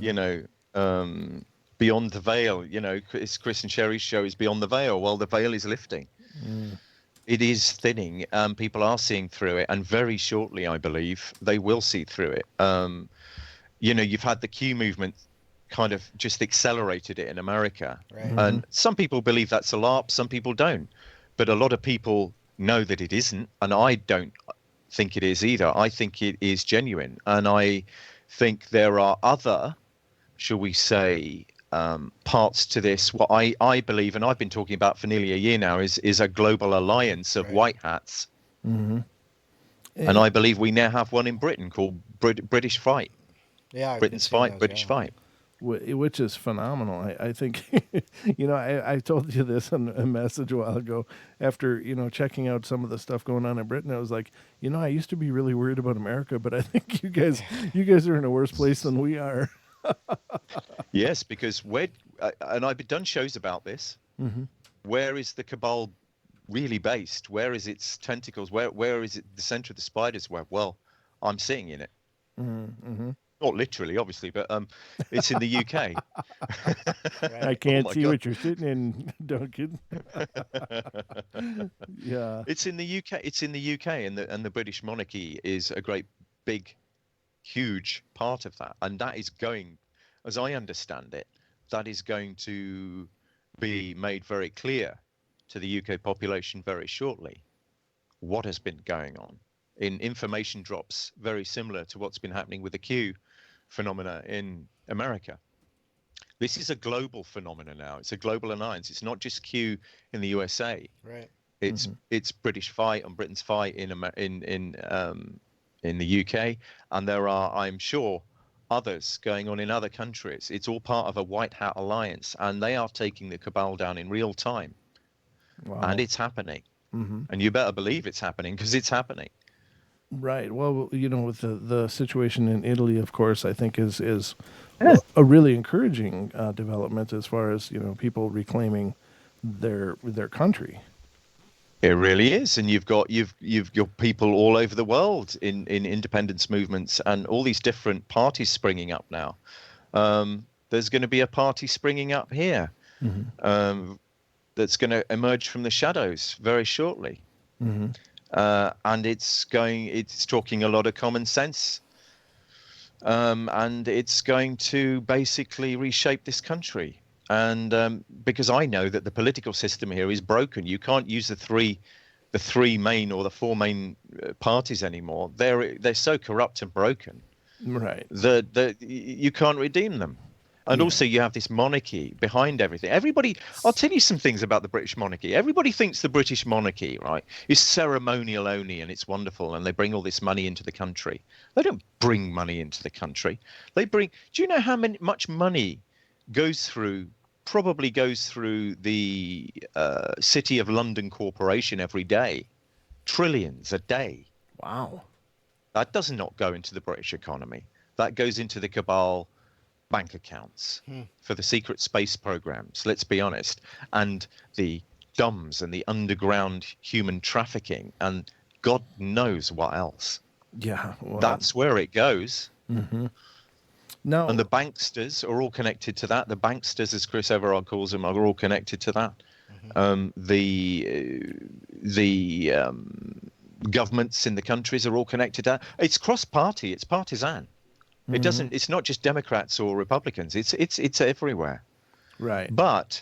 You know, beyond the veil. It's Chris and Sherry's show is Beyond the Veil. Well, the veil is lifting. It is thinning. People are seeing through it, and very shortly, I believe, they will see through it. You've had the Q movement kind of just accelerated it in America, Right. and some people believe that's a LARP, some people don't, but a lot of people know that it isn't, and I don't think it is either. I think it is genuine, and I think there are other, shall we say, parts to this. What I believe, and I've been talking about for nearly a year now, is a global alliance of white hats. And I believe we now have one in Britain called British Fight. Yeah, Britain's Fight, British Fight. Which is phenomenal. I think, I told you this in a message a while ago after, checking out some of the stuff going on in Britain. I was like, I used to be really worried about America, but I think you guys are in a worse place than we are. Yes, because and I've done shows about this. Where is the Cabal really based? Where is its tentacles? Where is it the center of the spider's web? Well, I'm sitting in it. Not literally, obviously, but it's in the UK. I can't see what you're sitting in, Duncan. Yeah. It's in the UK. It's in the UK, and the British monarchy is a great, big, huge part of that. And that is going, as I understand it, that is going to be made very clear to the UK population very shortly what has been going on in information drops very similar to what's been happening with the Q phenomena in America. This is a global phenomenon now. It's a global alliance. It's not just Q in the USA. Right. It's British Fight and Britain's Fight in the UK, and there are, I'm sure, others going on in other countries. It's all part of a white hat alliance, and they are taking the Cabal down in real time. Wow. And it's happening. And you better believe it's happening, because it's happening. Right. Well, with the situation in Italy, of course, I think is a really encouraging development as far as people reclaiming their country. It really is, and you've got people all over the world in independence movements and all these different parties springing up now. There's going to be a party springing up here that's going to emerge from the shadows very shortly. And it's talking a lot of common sense, and it's going to basically reshape this country. And because I know that the political system here is broken, you can't use the three main or the four main parties anymore. They're so corrupt and broken, right? That you can't redeem them. And also you have this monarchy behind everything. Everybody, I'll tell you some things about the British monarchy. Everybody thinks the British monarchy, right, is ceremonial only, and it's wonderful, and they bring all this money into the country. They don't bring money into the country. Do you know how much money probably goes through the City of London Corporation every day? Trillions a day. Wow. That does not go into the British economy. That goes into the Cabal bank accounts for the secret space programs, let's be honest, and the DUMs and the underground human trafficking and God knows what else. Yeah. Well, that's where it goes. No. And the banksters are all connected to that. The banksters, as Chris Everard calls them, are all connected to that. The governments in the countries are all connected to that. It's cross-party. It's partisan. It's not just Democrats or Republicans. It's everywhere. Right. But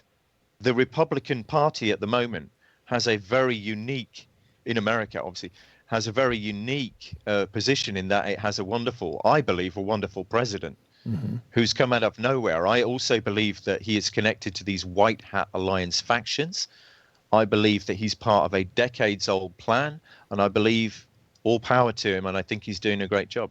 the Republican Party at the moment has a very unique, in America, obviously, has a very unique position in that it has I believe, a wonderful president who's come out of nowhere. I also believe that he is connected to these White Hat Alliance factions. I believe that he's part of a decades-old plan, and I believe all power to him, and I think he's doing a great job.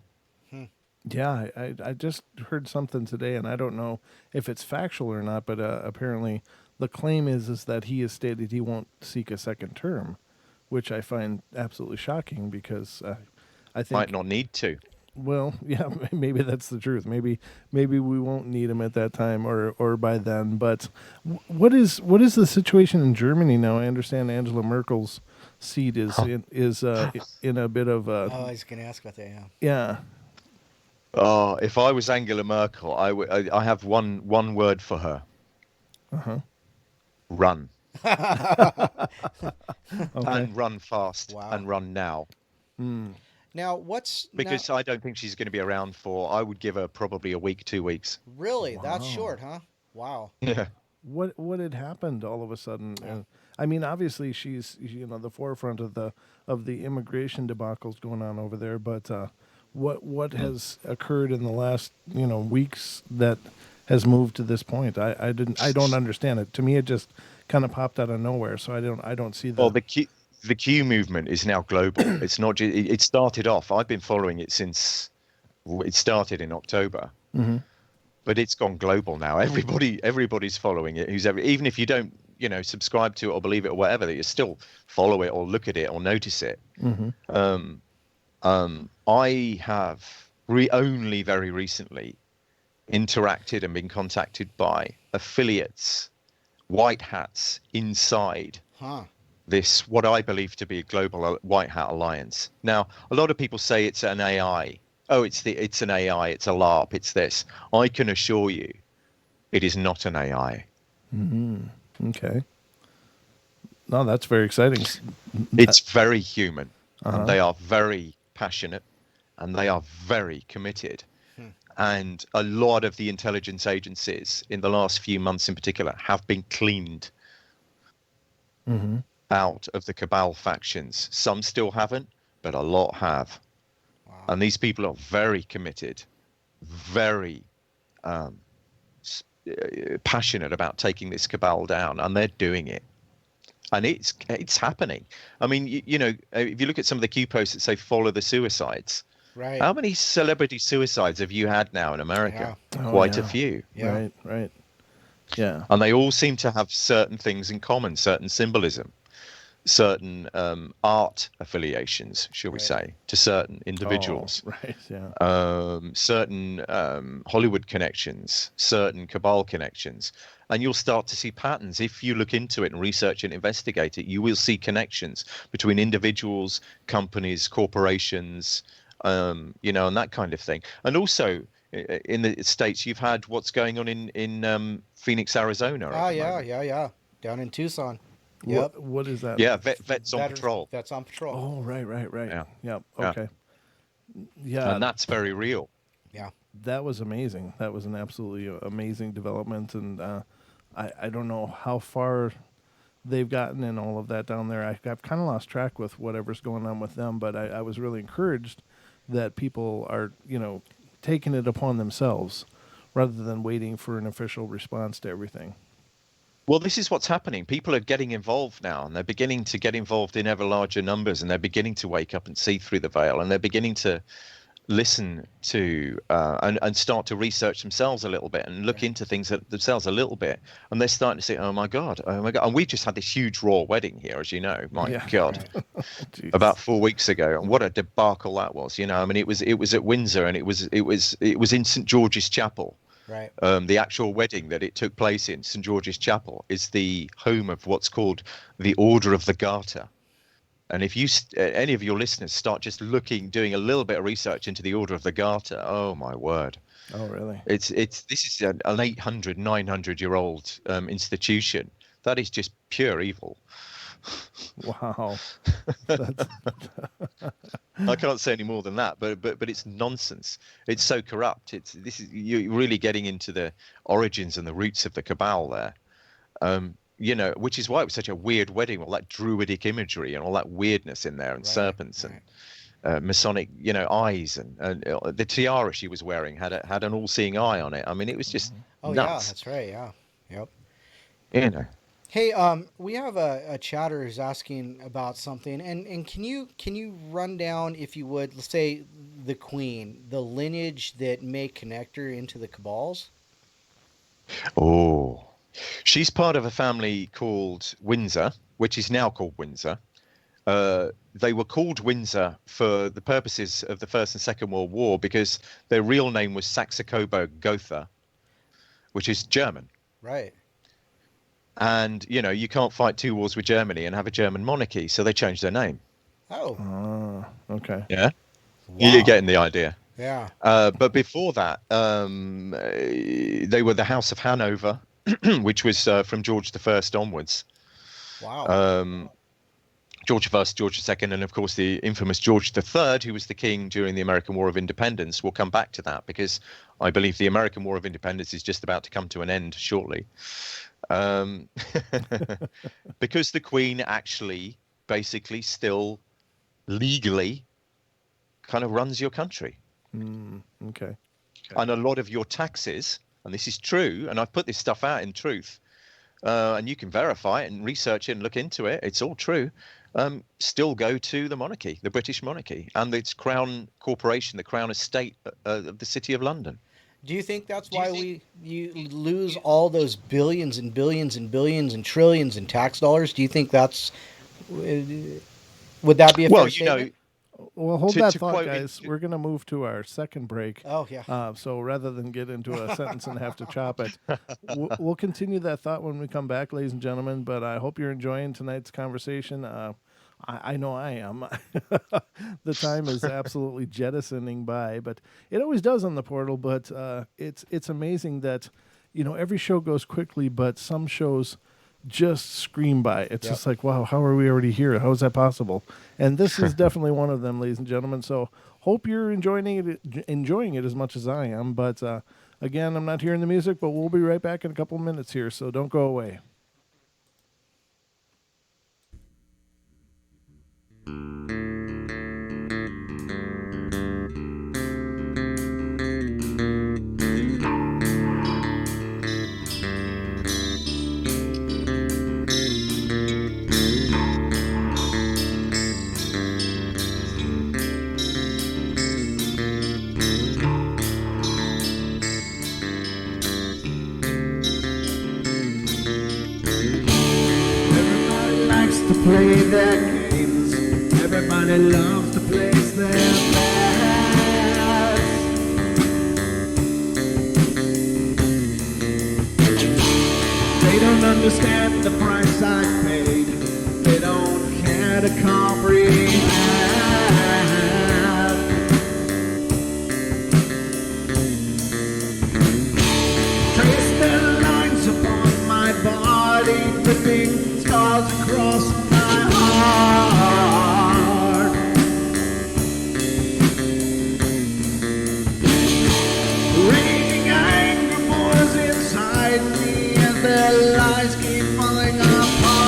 Yeah, I just heard something today, and I don't know if it's factual or not, but apparently the claim is that he has stated he won't seek a second term, which I find absolutely shocking because I think... Might not need to. Well, yeah, maybe that's the truth. Maybe we won't need him at that time or by then. But what is the situation in Germany now? I understand Angela Merkel's seat is in a bit of a. Oh, I was going to ask about that. Yeah. Yeah. Oh, if I was Angela Merkel, I have one word for her. Run. Okay. And run fast. Wow. And run now. Now, because I don't think she's going to be around for, I would give her probably a week, 2 weeks. Really? Wow. That's short, huh? Wow. Yeah. What had happened all of a sudden? Yeah. I mean, obviously she's the forefront of the immigration debacles going on over there, but what has occurred in the last weeks that has moved to this point? I don't understand it. To me, it just kind of popped out of nowhere. So I don't see that. Well, the Q movement is now global. It's not just, it started off. I've been following it since it started in October, but it's gone global now. Everybody's following it. Even if you don't subscribe to it or believe it or whatever, that you still follow it or look at it or notice it. I have only very recently interacted and been contacted by affiliates, white hats inside this, what I believe to be a global white hat alliance. Now, a lot of people say it's an AI. Oh, it's an AI, it's a LARP, it's this. I can assure you, it is not an AI. Okay. No, that's very exciting. It's very human. And they are very passionate, and they are very committed. And a lot of the intelligence agencies in the last few months in particular have been cleaned out of the Cabal factions. Some still haven't, but a lot have. Wow. And these people are very committed, very passionate about taking this Cabal down, and they're doing it. And it's happening. I mean, if you look at some of the Q posts that say follow the suicides, right? How many celebrity suicides have you had now in America? Yeah. Quite a few. Yeah. Right. Yeah. And they all seem to have certain things in common, certain symbolism, certain art affiliations, shall we say, to certain individuals. Oh, right. Yeah. Certain Hollywood connections, certain Cabal connections. And you'll start to see patterns. If you look into it and research and investigate it, you will see connections between individuals, companies, corporations, and that kind of thing. And also in the States, you've had what's going on in Phoenix, Arizona. Oh, yeah. Down in Tucson. Yep. What is that? Yeah, vets on patrol. Vets on patrol. Oh, right. Yeah. Yep. Okay. Yeah. And that's very real. Yeah. That was amazing. That was an absolutely amazing development, and I don't know how far they've gotten in all of that down there. I've kind of lost track with whatever's going on with them, but I was really encouraged that people are, taking it upon themselves rather than waiting for an official response to everything. Well, this is what's happening. People are getting involved now, and they're beginning to get involved in ever larger numbers, and they're beginning to wake up and see through the veil, and they're beginning to listen to and start to research themselves a little bit and look into things themselves a little bit, and they're starting to say, oh my god, and we just had this huge royal wedding here, as you know. My god. About 4 weeks ago, and what a debacle that was. I mean, it was at Windsor, and it was in St. George's Chapel. Right. The actual wedding that it took place in St. George's Chapel is the home of what's called the Order of the Garter. And if any of your listeners start just doing a little bit of research into the Order of the Garter, oh my word! Oh really? This is an 800, 900-year-old institution that is just pure evil. Wow. I can't say any more than that, but it's nonsense. It's so corrupt. You're really getting into the origins and the roots of the Cabal there. Which is why it was such a weird wedding, all that druidic imagery and all that weirdness in there, and serpents and Masonic, eyes, and the tiara she was wearing had an all-seeing eye on it. I mean, it was just nuts. Yeah, that's right. Yeah, yep. Hey, we have a chatter who's asking about something, and can you run down, if you would, let's say the Queen, the lineage that may connect her into the Cabals? Oh. She's part of a family called Windsor, which is now called Windsor. they were called Windsor for the purposes of the First and Second World War because their real name was Saxe-Coburg-Gotha, which is German. Right. And, you know, you can't fight 2 wars with Germany and have a German monarchy, so they changed their name. Oh. Okay. Yeah? Wow. You're getting the idea. Yeah. But before that, they were the House of Hanover, which was from George I onwards. Wow. George I, George II, and of course the infamous George III, who was the king during the American War of Independence. We'll come back to that because I believe the American War of Independence is just about to come to an end shortly. Because the Queen actually basically still legally kind of runs your country. Okay. And a lot of your taxes, and this is true, and I've put this stuff out in Truth, and you can verify it and research it and look into it, it's all true, still go to the monarchy, the British monarchy, and its Crown Corporation, the Crown Estate of the City of London. Do you think that's why you lose all those billions and billions and billions and trillions in tax dollars? Do you think that's... Would that be a fair statement? Well, hold that thought, guys. We're going to move to our second break. Oh, yeah. So rather than get into a sentence and have to chop it, we'll continue that thought when we come back, ladies and gentlemen. But I hope you're enjoying tonight's conversation. I know I am. The time is absolutely jettisoning by, but it always does on the portal. But it's amazing that, you know, every show goes quickly, but some shows just scream by. It's just like, wow, how are we already here? How is that possible? And this is definitely one of them, ladies and gentlemen. So hope you're enjoying it as much as I am. But again, I'm not hearing the music, but we'll be right back in a couple minutes here. So don't go away. Play their games. Everybody loves to place their bets. They don't understand the price I paid. They don't care to comprehend. Trace their lines upon my body, dripping scars across my heart. Raging anger pours inside me as their lies keep falling apart.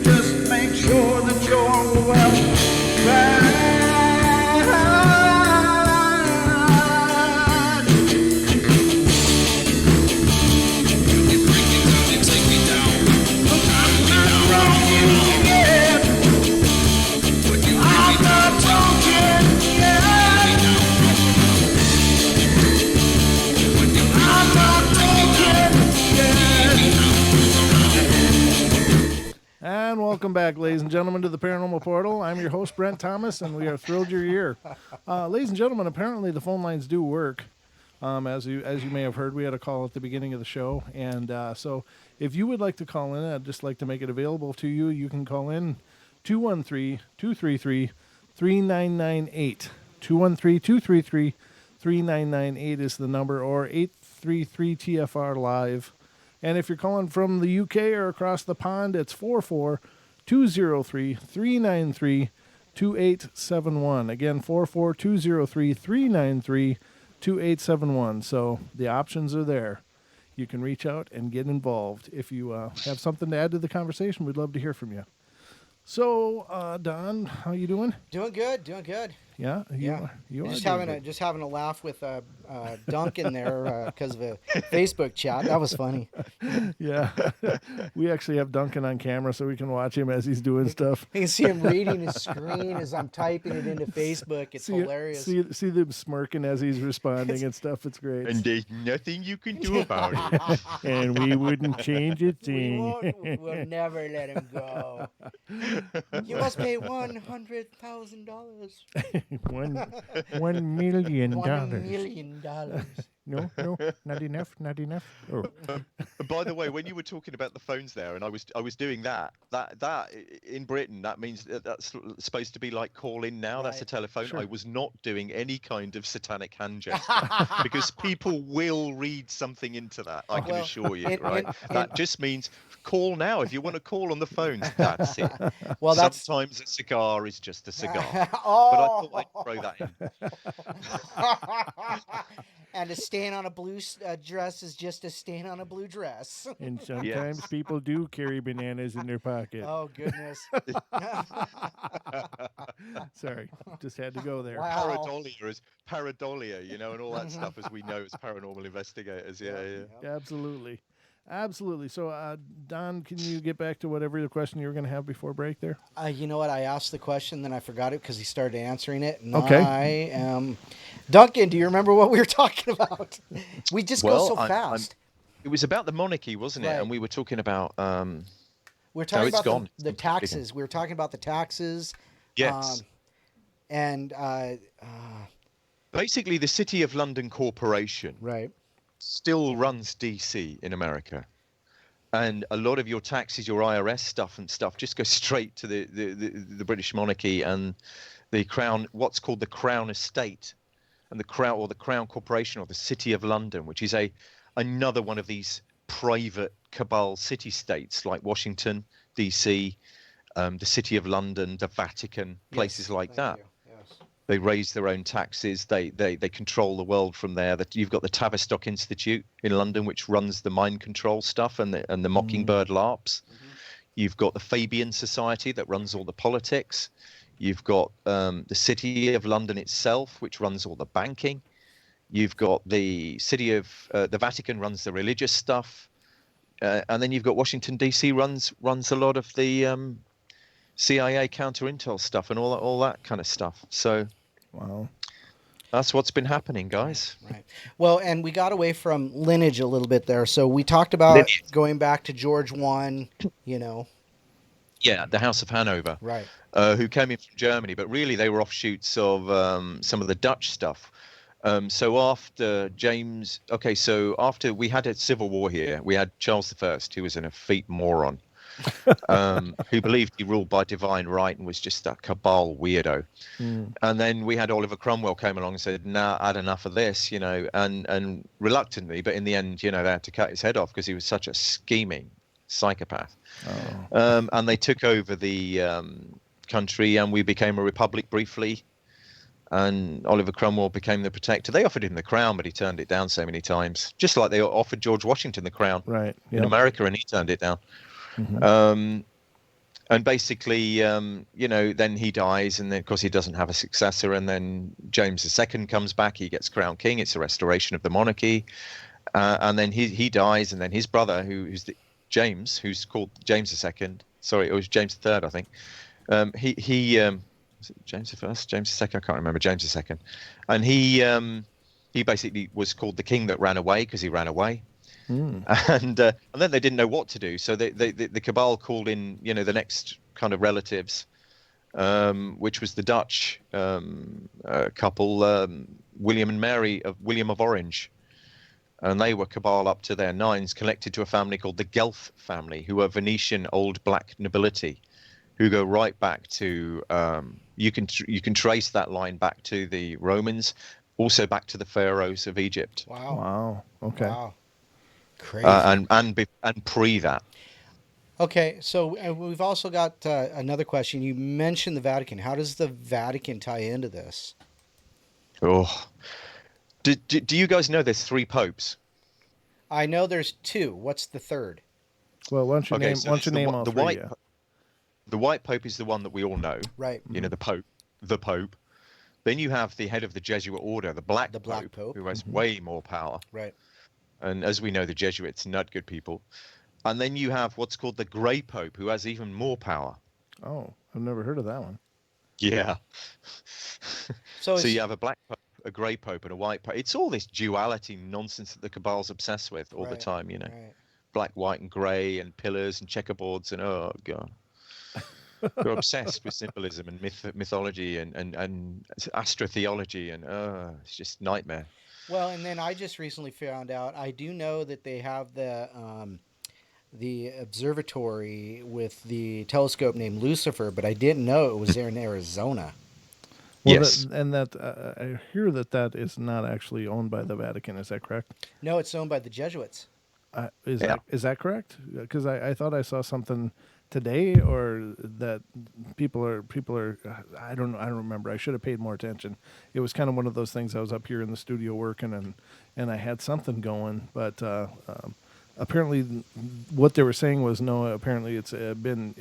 Just make sure that you're well. Welcome back, ladies and gentlemen, to the Paranormal Portal. I'm your host, Brent Thomas, and we are thrilled you're here. Ladies and gentlemen, apparently the phone lines do work. As you may have heard, we had a call at the beginning of the show, and so if you would like to call in, I'd just like to make it available to you. You can call in 213-233-3998. 213-233-3998 is the number, or 833-TFR-LIVE. And if you're calling from the UK or across the pond, it's 44203-393-2871. Again, 44203-393-2871. So the options are there. You can reach out and get involved. If you have something to add to the conversation, we'd love to hear from you. So, Don, how you doing? Doing good. Yeah, you are just having a laugh with Duncan there because of a Facebook chat. That was funny. Yeah, we actually have Duncan on camera so we can watch him as he's doing stuff. You can see him reading his screen as I'm typing it into Facebook. It's hilarious. See them smirking as he's responding and stuff. It's great. And there's nothing you can do about it. And we wouldn't change a thing. We'll never let him go. You must pay $100,000. $1 million. $1 million. No, not enough. Oh. By the way, when you were talking about the phones there, and I was doing that in Britain, that means that's supposed to be like call in now. Right. That's a telephone. Sure. I was not doing any kind of satanic hand gesture because people will read something into that. I can assure you. That just means call now if you want to call on the phones. That's it. Well, sometimes a cigar is just a cigar. But I thought I'd throw that in. And a stain on a blue dress is just a stain on a blue dress. And sometimes people do carry bananas in their pocket. Oh, goodness. Sorry, just had to go there. Wow. Pareidolia, and all that stuff, as we know as paranormal investigators. Yeah. Absolutely. So, Don, can you get back to whatever the question you were going to have before break there? You know what? I asked the question, then I forgot it because he started answering it. And okay. I am... Duncan, do you remember what we were talking about? We just go so fast. It was about the monarchy, wasn't it? Right. And we were talking about... we were talking about the taxes. We were talking about the taxes. Yes. Basically, the City of London Corporation... Right. Still runs DC in America, and a lot of your taxes, your IRS stuff just goes straight to the British monarchy and the Crown, what's called the Crown Estate, and the Crown Corporation, or the City of London, which is another one of these private cabal city-states like Washington DC, the City of London, the Vatican, places like that. They raise their own taxes. They control the world from there. That you've got the Tavistock Institute in London, which runs the mind control stuff and the Mockingbird LARPs. Mm-hmm. You've got the Fabian Society that runs all the politics. You've got the City of London itself, which runs all the banking. You've got the City of the Vatican runs the religious stuff, and then you've got Washington DC runs a lot of the CIA counter-intel stuff and all that kind of stuff. So, wow, that's what's been happening, guys. Right. Well, and we got away from lineage a little bit there. So we talked about going back to George I, Yeah, the House of Hanover. Right. Who came in from Germany, but really they were offshoots of some of the Dutch stuff. So after after we had a civil war here, we had Charles I, who was an effete moron. Who believed he ruled by divine right and was just a cabal weirdo. And then we had Oliver Cromwell came along and said, "Nah, I had enough of this," and reluctantly, but in the end, they had to cut his head off because he was such a scheming psychopath. And they took over the country, and we became a republic briefly. And Oliver Cromwell became the protector. They offered him the crown, but he turned it down so many times. Just like they offered George Washington the crown in America, and he turned it down. Mm-hmm. And basically, then he dies, and then of course he doesn't have a successor. And then James II comes back; he gets crowned king. It's a restoration of the monarchy. And then he dies, and then his brother, who's James, who's called James II. Sorry, it was James III, I think. Was it James I, James II? I can't remember. James II, and he basically was called the king that ran away because he ran away. And then they didn't know what to do, so the cabal called in the next kind of relatives, which was the Dutch couple, William and Mary of William of Orange. And they were Cabal up to their nines, connected to a family called the Guelph family, who are Venetian old black nobility, who go right back to you can trace that line back to the Romans, also back to the pharaohs of Egypt. Wow. Okay. Wow. Crazy. And pre that. Okay, so we've also got another question. You mentioned the Vatican. How does the Vatican tie into this? Oh, do you guys know there's 3 popes? I know there's 2. What's the third? Well, why don't you name all 3? The white pope is the one that we all know. Right. You know, the pope. Then you have the head of the Jesuit order, the black pope, who has way more power. Right. And as we know, the Jesuits are not good people. And then you have what's called the Grey Pope, who has even more power. Oh, I've never heard of that one. Yeah. So you have a black pope, a grey pope, and a white pope. It's all this duality nonsense that the Cabal's obsessed with all the time, you know. Right. Black, white, and grey, and pillars and checkerboards, and oh god. They're obsessed with symbolism and mythology and astrotheology, and it's just nightmare. Well, and then I just recently found out, I do know that they have the observatory with the telescope named Lucifer, but I didn't know it was there in Arizona. Well, yes. I hear that is not actually owned by the Vatican. Is that correct? No, it's owned by the Jesuits. Is that correct? Because I thought I saw something today, or that people are I don't know, I don't remember. I should have paid more attention. It was kind of one of those things. I was up here in the studio working, and I had something going, but apparently what they were saying was no, apparently it's been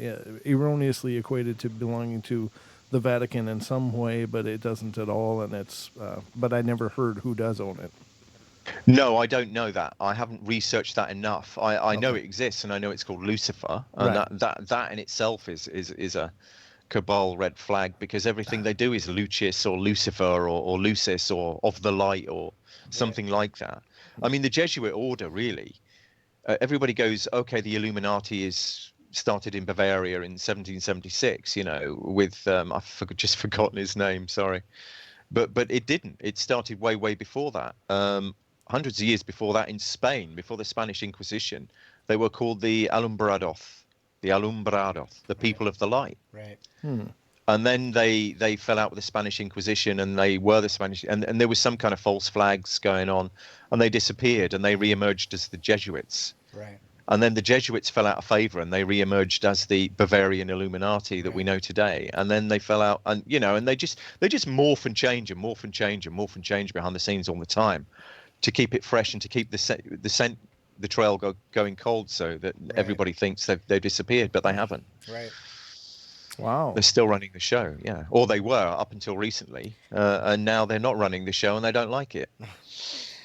erroneously equated to belonging to the Vatican in some way, but it doesn't at all, and it's but I never heard who does own it. No, I don't know that. I haven't researched that enough. I know it exists, and I know it's called Lucifer, and right. that in itself is a Cabal red flag, because everything they do is Lucis or Lucifer or Lucis or of the light or something like that. I mean, the Jesuit order, really, everybody goes, okay, the Illuminati is started in Bavaria in 1776, you know, with I've just forgotten his name, sorry, but it didn't. It started way before that. Hundreds of years before that, in Spain, before the Spanish Inquisition, they were called the Alumbrados, the people of the light. Right. And then they fell out with the Spanish Inquisition, and they were the Spanish, and there was some kind of false flags going on, and they disappeared, and they re-emerged as the Jesuits. Right. And then the Jesuits fell out of favor, and they re-emerged as the Bavarian Illuminati that we know today. And then they fell out, and you know, and they just morph and change and morph and change and morph and change behind the scenes all the time, to keep it fresh and to keep the trail going cold, so that everybody thinks they've disappeared, but they haven't. Right. Wow. They're still running the show, yeah. Or they were up until recently, and now they're not running the show, and they don't like it.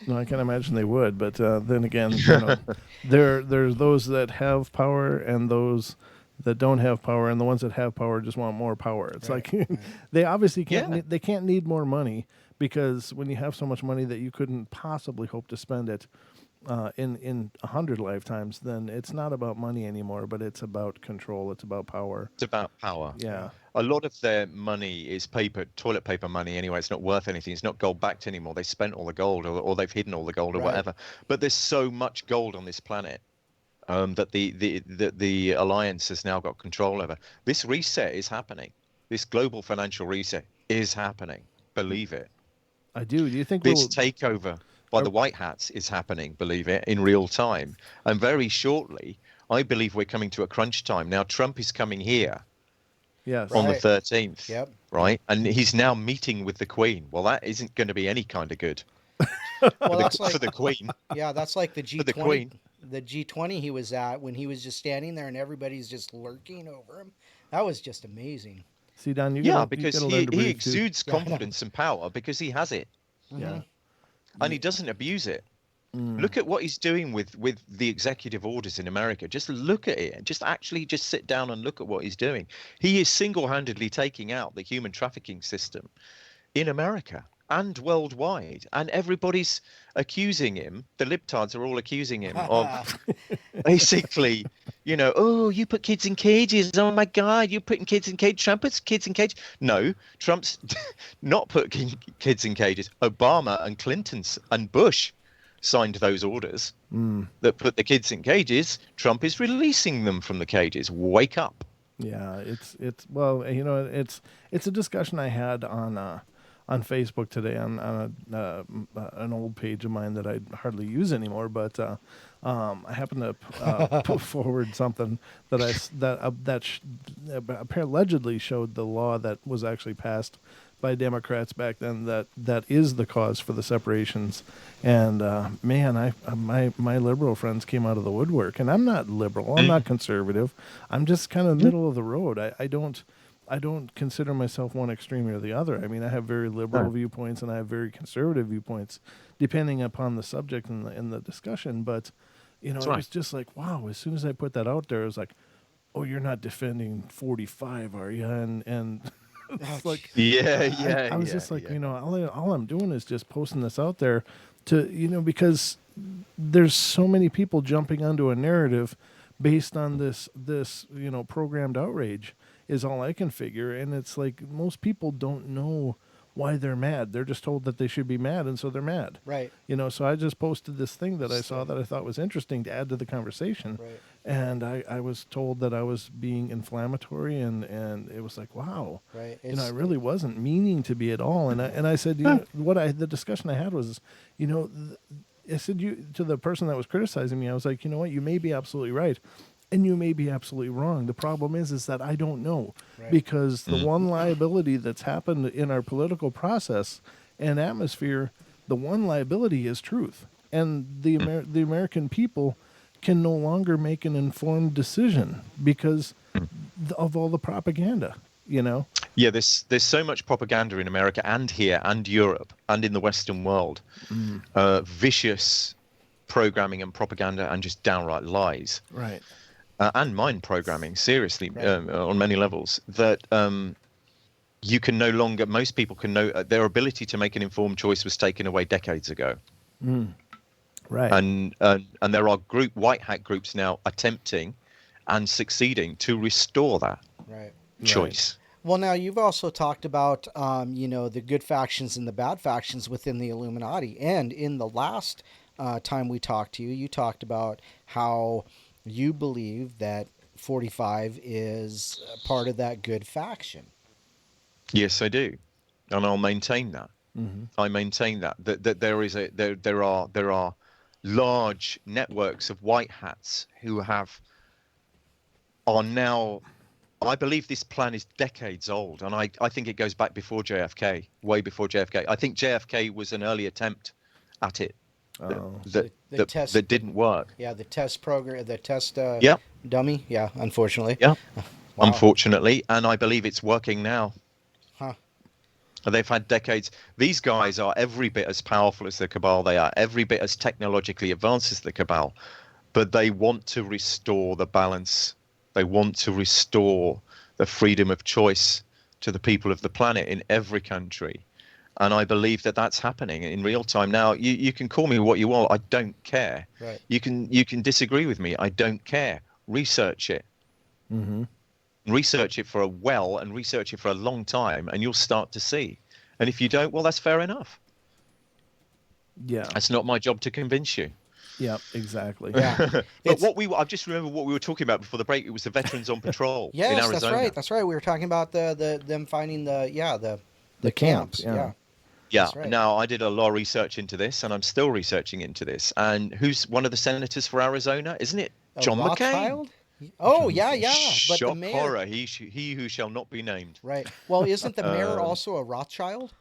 No, I can imagine they would, but then again, you know, there's those that have power and those that don't have power, and the ones that have power just want more power. It's like they obviously can't. They can't need more money, because when you have so much money that you couldn't possibly hope to spend it in 100 lifetimes, then it's not about money anymore, but it's about control. It's about power. It's about power. Yeah. A lot of their money is toilet paper money anyway. It's not worth anything. It's not gold backed anymore. They spent all the gold, or they've hidden all the gold, or whatever. But there's so much gold on this planet that the Alliance has now got control over. This reset is happening. This global financial reset is happening. Believe it. I do. Do you think this takeover by the White Hats is happening, believe it, in real time? And very shortly, I believe we're coming to a crunch time. Now, Trump is coming here on the 13th, right? And he's now meeting with the Queen. Well, that isn't going to be any kind of good for the Queen. Yeah, that's like the G20. For the Queen. The G20 he was at, when he was just standing there and everybody's just lurking over him. That was just amazing. See, Don, because he exudes confidence and power because he has it. Yeah. And he doesn't abuse it. Look at what he's doing with the executive orders in America. Just look at it, and just sit down and look at what he's doing. He is single-handedly taking out the human trafficking system in America. and worldwide, and everybody's accusing him. The libtards are all accusing him of basically, oh, you put kids in cages. Oh my God, you're putting kids in cages. Trump puts kids in cages. No, Trump's not put kids in cages. Obama and Clinton and Bush signed those orders that put the kids in cages. Trump is releasing them from the cages. Wake up. Yeah, it's well, it's a discussion I had on Facebook today on an old page of mine that I hardly use anymore, but I happened to put forward something that allegedly showed the law that was actually passed by Democrats back then that is the cause for the separations. And man, my liberal friends came out of the woodwork, and I'm not liberal, I'm not conservative, I'm just kind of middle of the road. I don't consider myself one extreme or the other. I mean, I have very liberal viewpoints and I have very conservative viewpoints, depending upon the subject and the discussion. But it was just like, wow. As soon as I put that out there, it was like, oh, you're not defending 45, are you? And it's like, I was just like, all I'm doing is just posting this out there to, because there's so many people jumping onto a narrative based on this programmed outrage is all I can figure. And it's like most people don't know why they're mad. They're just told that they should be mad, and so they're mad. Right. So I just posted this thing that I saw that I thought was interesting to add to the conversation. Right. And I was told that I was being inflammatory, and it was like, wow. Right. I really wasn't meaning to be at all. And I said, the discussion I had was, I said to the person that was criticizing me, I was like, you know what, you may be absolutely right. And you may be absolutely wrong. The problem is that I don't know, because the one liability that's happened in our political process and atmosphere, the one liability is truth. And the American people can no longer make an informed decision because of all the propaganda, Yeah, there's so much propaganda in America and here and Europe and in the Western world. Vicious programming and propaganda and just downright lies. Right. And mind programming, seriously, on many levels, that you can no longer, most people can know, their ability to make an informed choice was taken away decades ago. Right. And there are white hat groups now attempting and succeeding to restore that choice. Well, now you've also talked about, the good factions and the bad factions within the Illuminati. And in the last time we talked to you, you talked about how you believe that 45 is part of that good faction. Yes, I do, and I'll maintain that. I maintain that there are large networks of white hats who are now. I believe this plan is decades old, and I think it goes back before JFK, way before JFK. I think JFK was an early attempt at it. That didn't work. Yeah, the test program, the test dummy. Yeah, unfortunately. Yeah, wow. Unfortunately, and I believe it's working now. Huh. They've had decades. These guys are every bit as powerful as the Cabal. They are every bit as technologically advanced as the Cabal, but they want to restore the balance. They want to restore the freedom of choice to the people of the planet in every country. And I believe that that's happening in real time now. You can call me what you want. I don't care. Right. You can disagree with me. I don't care. Research it. Research it for and research it for a long time, and you'll start to see. And if you don't, well, that's fair enough. Yeah. That's not my job to convince you. Yeah, exactly. Yeah. But I just remember what we were talking about before the break. It was the veterans on patrol in Arizona. That's right. That's right. We were talking about them finding the camps. Yeah. Right. Now, I did a lot of research into this, and I'm still researching into this. And who's one of the senators for Arizona? Isn't it John McCain? Oh, yeah. But Shock the mayor, horror. He who shall not be named. Right. Well, isn't the mayor also a Rothschild?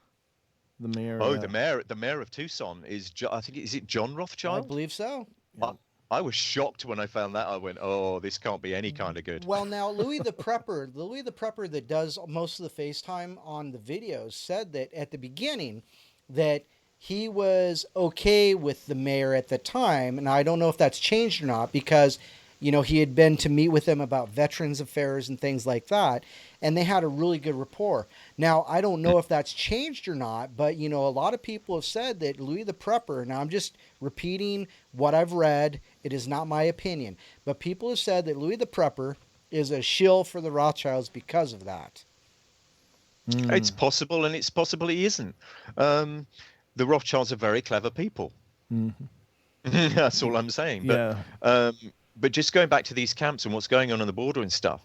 The mayor. Oh, the mayor of Tucson is. I think is it John Rothschild? I believe so. Yeah. I was shocked when I found that. I went, oh, this can't be any kind of good. Well, now, Louis the Prepper that does most of the FaceTime on the videos said that at the beginning that he was okay with the mayor at the time. And I don't know if that's changed or not, because he had been to meet with them about veterans affairs and things like that, and they had a really good rapport. Now, I don't know if that's changed or not, but, a lot of people have said that Louis the Prepper, now I'm just repeating what I've read, it is not my opinion, but people have said that Louis the Prepper is a shill for the Rothschilds because of that. It's possible, and it's possible he isn't. The Rothschilds are very clever people. That's all I'm saying. But just going back to these camps and what's going on the border and stuff,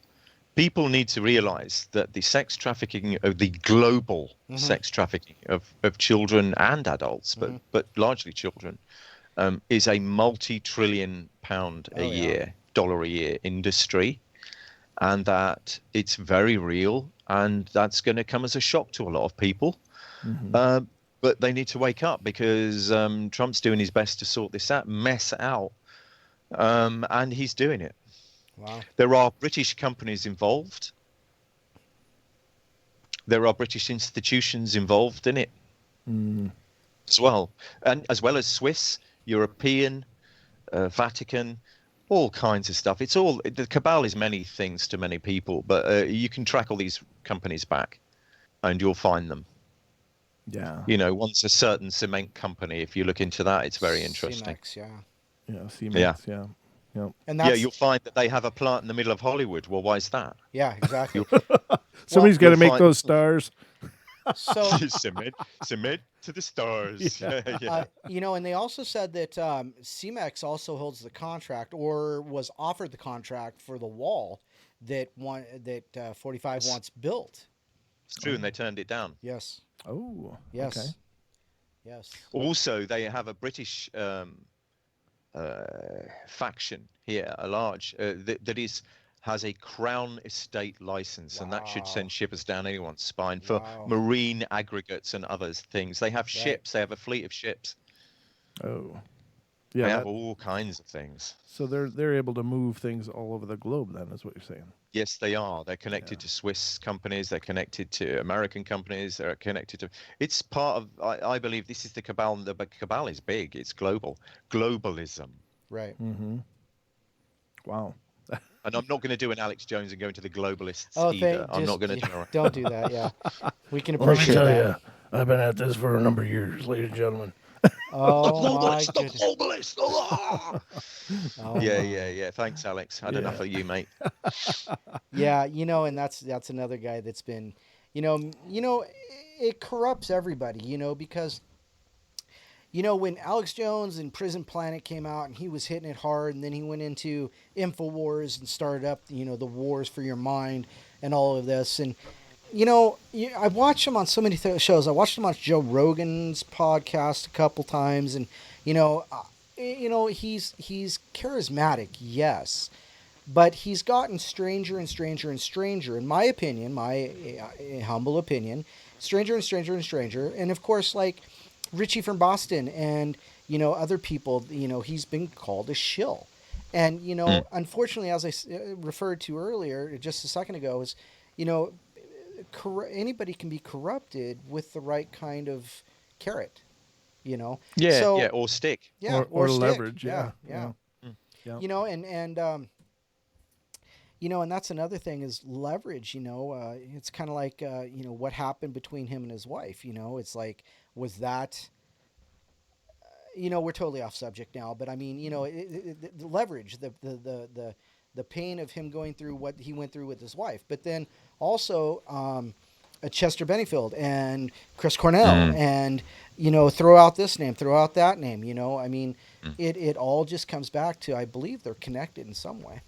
people need to realize that the sex trafficking, the global sex trafficking of children and adults, but largely children, is a multi-trillion pound dollar a year industry, and that it's very real, and that's going to come as a shock to a lot of people. But they need to wake up, because Trump's doing his best to sort this mess out, and he's doing it. Wow. There are British companies involved. There are British institutions involved in it as well, and as well as Swiss, European, Vatican, all kinds of stuff. It's all, the Cabal is many things to many people, but you can track all these companies back, and you'll find them. Yeah. One's a certain cement company. If you look into that, it's very interesting. Cemex, yeah. Yeah, Cemex, yeah. And that's, you'll find that they have a plant in the middle of Hollywood. Well, why is that? Yeah, exactly. Somebody's got to make those stars. So cement to the stars. Yeah. And they also said that Cemex also holds the contract, or was offered the contract, for the wall that 45 wants built. It's true, and they turned it down. Yes. Oh. Yes. Okay. Yes. Also, they have a British faction here, a large that has a Crown Estate license, and that should send shivers down anyone's spine for marine aggregates and other things. They have ships. They have a fleet of ships. Oh. Yeah. They have all kinds of things. So they're able to move things all over the globe, then, is what you're saying. Yes, they are. They're connected to Swiss companies. They're connected to American companies. They're connected to. It's part of. I believe this is the Cabal. The Cabal is big. It's global. Globalism. Right. Mm-hmm. Wow. And I'm not going to do an Alex Jones and go into the globalists either. I'm not going to do it. Don't do that. Yeah. We can Well, appreciate let me tell that. you, I've been at this for a number of years, ladies and gentlemen. Oh, my goodness. Globalist. Yeah. Thanks, Alex. Had enough of you, mate. Yeah, and that's another guy that's been, it corrupts everybody, because, when Alex Jones and Prison Planet came out and he was hitting it hard, and then he went into InfoWars and started up, the wars for your mind and all of this. And, I watched him on so many shows. I watched him on Joe Rogan's podcast a couple times, and, he's charismatic, yes, but he's gotten stranger and stranger and stranger, in my opinion, my humble opinion, stranger and stranger and stranger. And of course, like Richie from Boston and, other people, he's been called a shill. And, unfortunately, as I referred to earlier, just a second ago, is, anybody can be corrupted with the right kind of carrot, Yeah, or stick. Yeah, or stick. leverage. Yeah. Yeah. And that's another thing is leverage. It's kind of like what happened between him and his wife. It's like, was that? We're totally off subject now, but I mean, the leverage, the pain of him going through what he went through with his wife, but then also Chester Benningfield and Chris Cornell, and throw out this name, throw out that name. I mean, it all just comes back to, I believe they're connected in some way.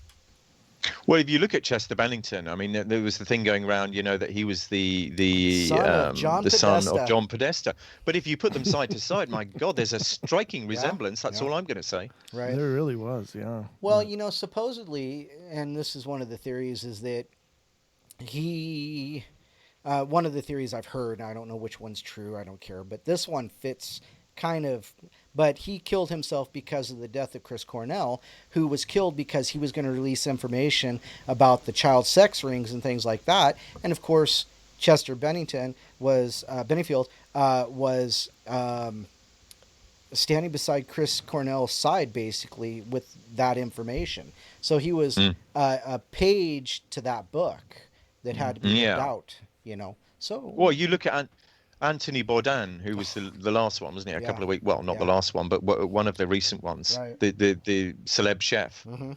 Well, if you look at Chester Bennington, I mean, there was the thing going around, that he was the son of John Podesta. But if you put them side to side, my God, there's a striking resemblance. That's all I'm going to say. Right. There really was, yeah. Well, supposedly, and this is one of the theories, is that he, one of the theories I've heard, I don't know which one's true, I don't care, but this one fits kind of, but he killed himself because of the death of Chris Cornell, who was killed because he was going to release information about the child sex rings and things like that. And of course, Chester Benningfield was standing beside Chris Cornell's side, basically, with that information. So he was a page to that book that had to be lived out, you know. So well, you look at Anthony Bourdain, who was the last one, wasn't he? A couple of weeks. Well, not the last one, but one of the recent ones. Right. The celeb chef. Mm-hmm.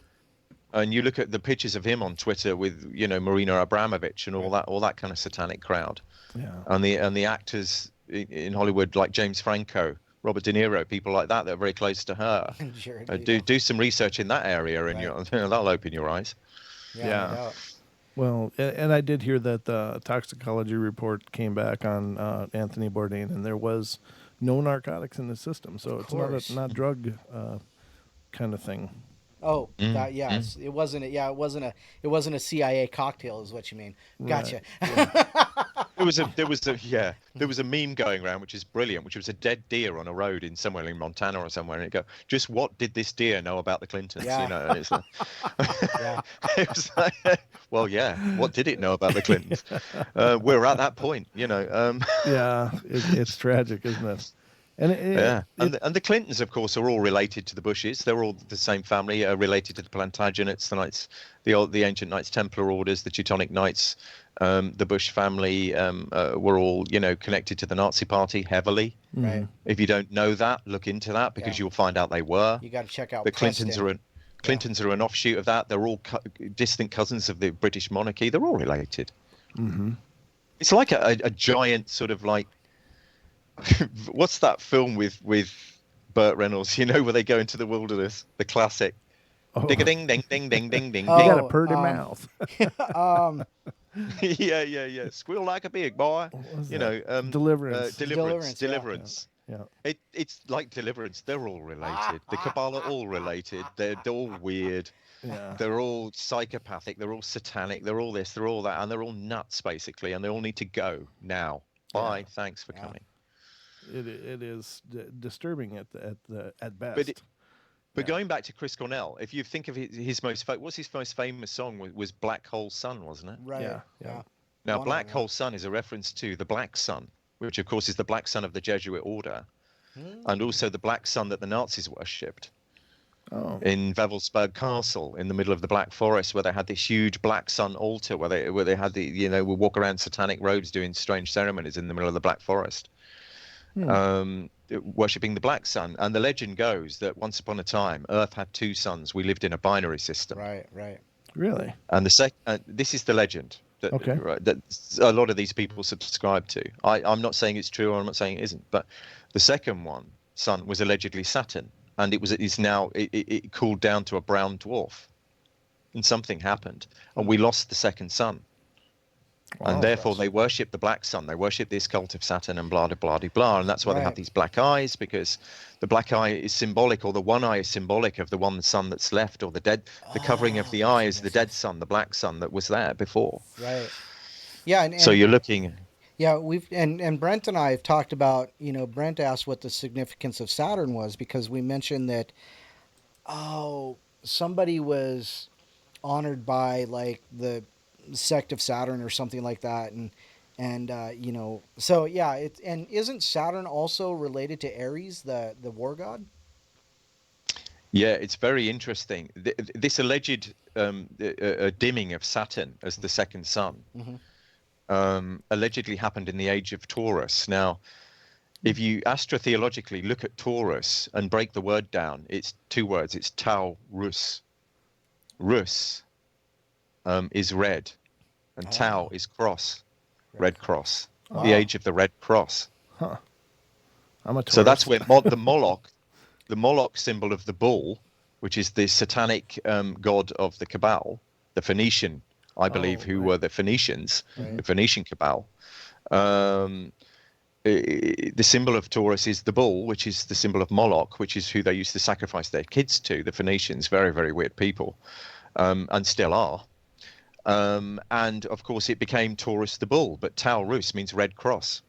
And you look at the pictures of him on Twitter with, you know, Marina Abramovich and all that kind of satanic crowd. Yeah. And the actors in Hollywood like James Franco, Robert De Niro, people like that are very close to her. Sure, do some research in that area, and that'll open your eyes. Yeah. No. Well, and I did hear that the toxicology report came back on Anthony Bourdain, and there was no narcotics in the system, so it's not drug kind of thing. Oh, yes, it wasn't. It wasn't a CIA cocktail, is what you mean. Gotcha. Right. Yeah. There was a meme going around, which is brilliant, which was a dead deer on a road in somewhere in Montana or somewhere, and it go, just what did this deer know about the Clintons? Yeah. You know, and it's like, it was like, well, yeah, what did it know about the Clintons? We're at that point, you know. Yeah, it's tragic, isn't it? And and the Clintons, of course, are all related to the Bushes. They're all the same family, related to the Plantagenets, the Knights, the ancient Knights Templar orders, the Teutonic Knights. The Bush family were all, you know, connected to the Nazi Party heavily. Right. If you don't know that, look into that, because you'll find out they were. You got to check out the Clintons. Clintons are an offshoot of that. They're all distant cousins of the British monarchy. They're all related. Mm-hmm. It's like a giant sort of like. What's that film with Burt Reynolds? You know, where they go into the wilderness, the classic. Ding a ding ding ding ding ding ding. You got a purty mouth. Yeah. Squeal like a pig boy. You know, Deliverance. Yeah. It's like Deliverance. They're all related. The Cabal are all related. They're all weird. Yeah. They're all psychopathic. They're all satanic. They're all this. They're all that, and they're all nuts basically. And they all need to go now. Bye. Thanks for coming. It is disturbing at best. But going back to Chris Cornell, if you think of his most famous song was Black Hole Sun, wasn't it? Right. Yeah. Now, Black Hole Sun is a reference to the Black Sun, which of course is the Black Sun of the Jesuit order, and also the Black Sun that the Nazis worshipped. In Wewelsburg Castle, in the middle of the Black Forest, where they had this huge Black Sun altar, where they had would walk around satanic roads doing strange ceremonies in the middle of the Black Forest. Worshipping the Black Sun, and the legend goes that once upon a time Earth had two suns. We lived in a binary system. Right. Really? And this is the legend that that a lot of these people subscribe to. I'm not saying it's true, or I'm not saying it isn't, but the second sun was allegedly Saturn, and it cooled down to a brown dwarf, and something happened, and we lost the second sun. And therefore they worship the Black Sun. They worship this cult of Saturn and blah, blah, blah, blah. And that's why they have these black eyes, because the black eye is symbolic, or the one eye is symbolic of the one sun that's left, or the covering of the eye is the dead sun, the Black Sun that was there before. Right. Yeah. And so you're looking. Yeah, and Brent and I have talked about, Brent asked what the significance of Saturn was, because we mentioned that, somebody was honored by like the sect of Saturn or something like that, and so yeah, and isn't Saturn also related to Ares, the war god? Yeah, it's very interesting. This alleged dimming of Saturn as the second sun allegedly happened in the age of Taurus. Now, if you astrotheologically look at Taurus and break the word down, it's two words. It's Tau Rus. Rus is red, and Tau is cross, red cross, the age of the red cross. Huh. So that's where the Moloch symbol of the bull, which is the satanic god of the Cabal, the Phoenician, I believe, who were the Phoenicians, the Phoenician Cabal. The symbol of Taurus is the bull, which is the symbol of Moloch, which is who they used to sacrifice their kids to, the Phoenicians, very, very weird people, and still are. And of course it became Taurus the bull, but Tau Rus means red cross.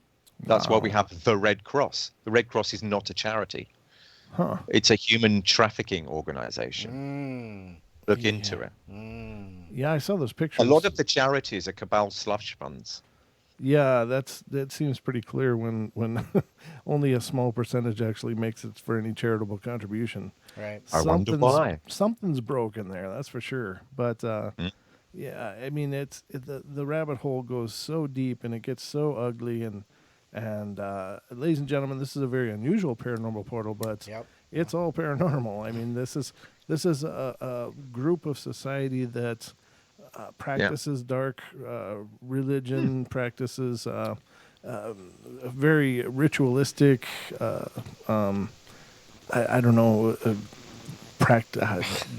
That's why we have the Red Cross. The Red Cross is not a charity. Huh. It's a human trafficking organization. Look into it. Yeah, I saw those pictures. A lot of the charities are Cabal slush funds. Yeah, that seems pretty clear when only a small percentage actually makes it for any charitable contribution. Right. I wonder why. Something's broken there, that's for sure. But yeah, I mean, the rabbit hole goes so deep and it gets so ugly and ladies and gentlemen, this is a very unusual paranormal portal, but it's all paranormal. I mean, this is a group of society that practices dark religion, practices very ritualistic. I don't know.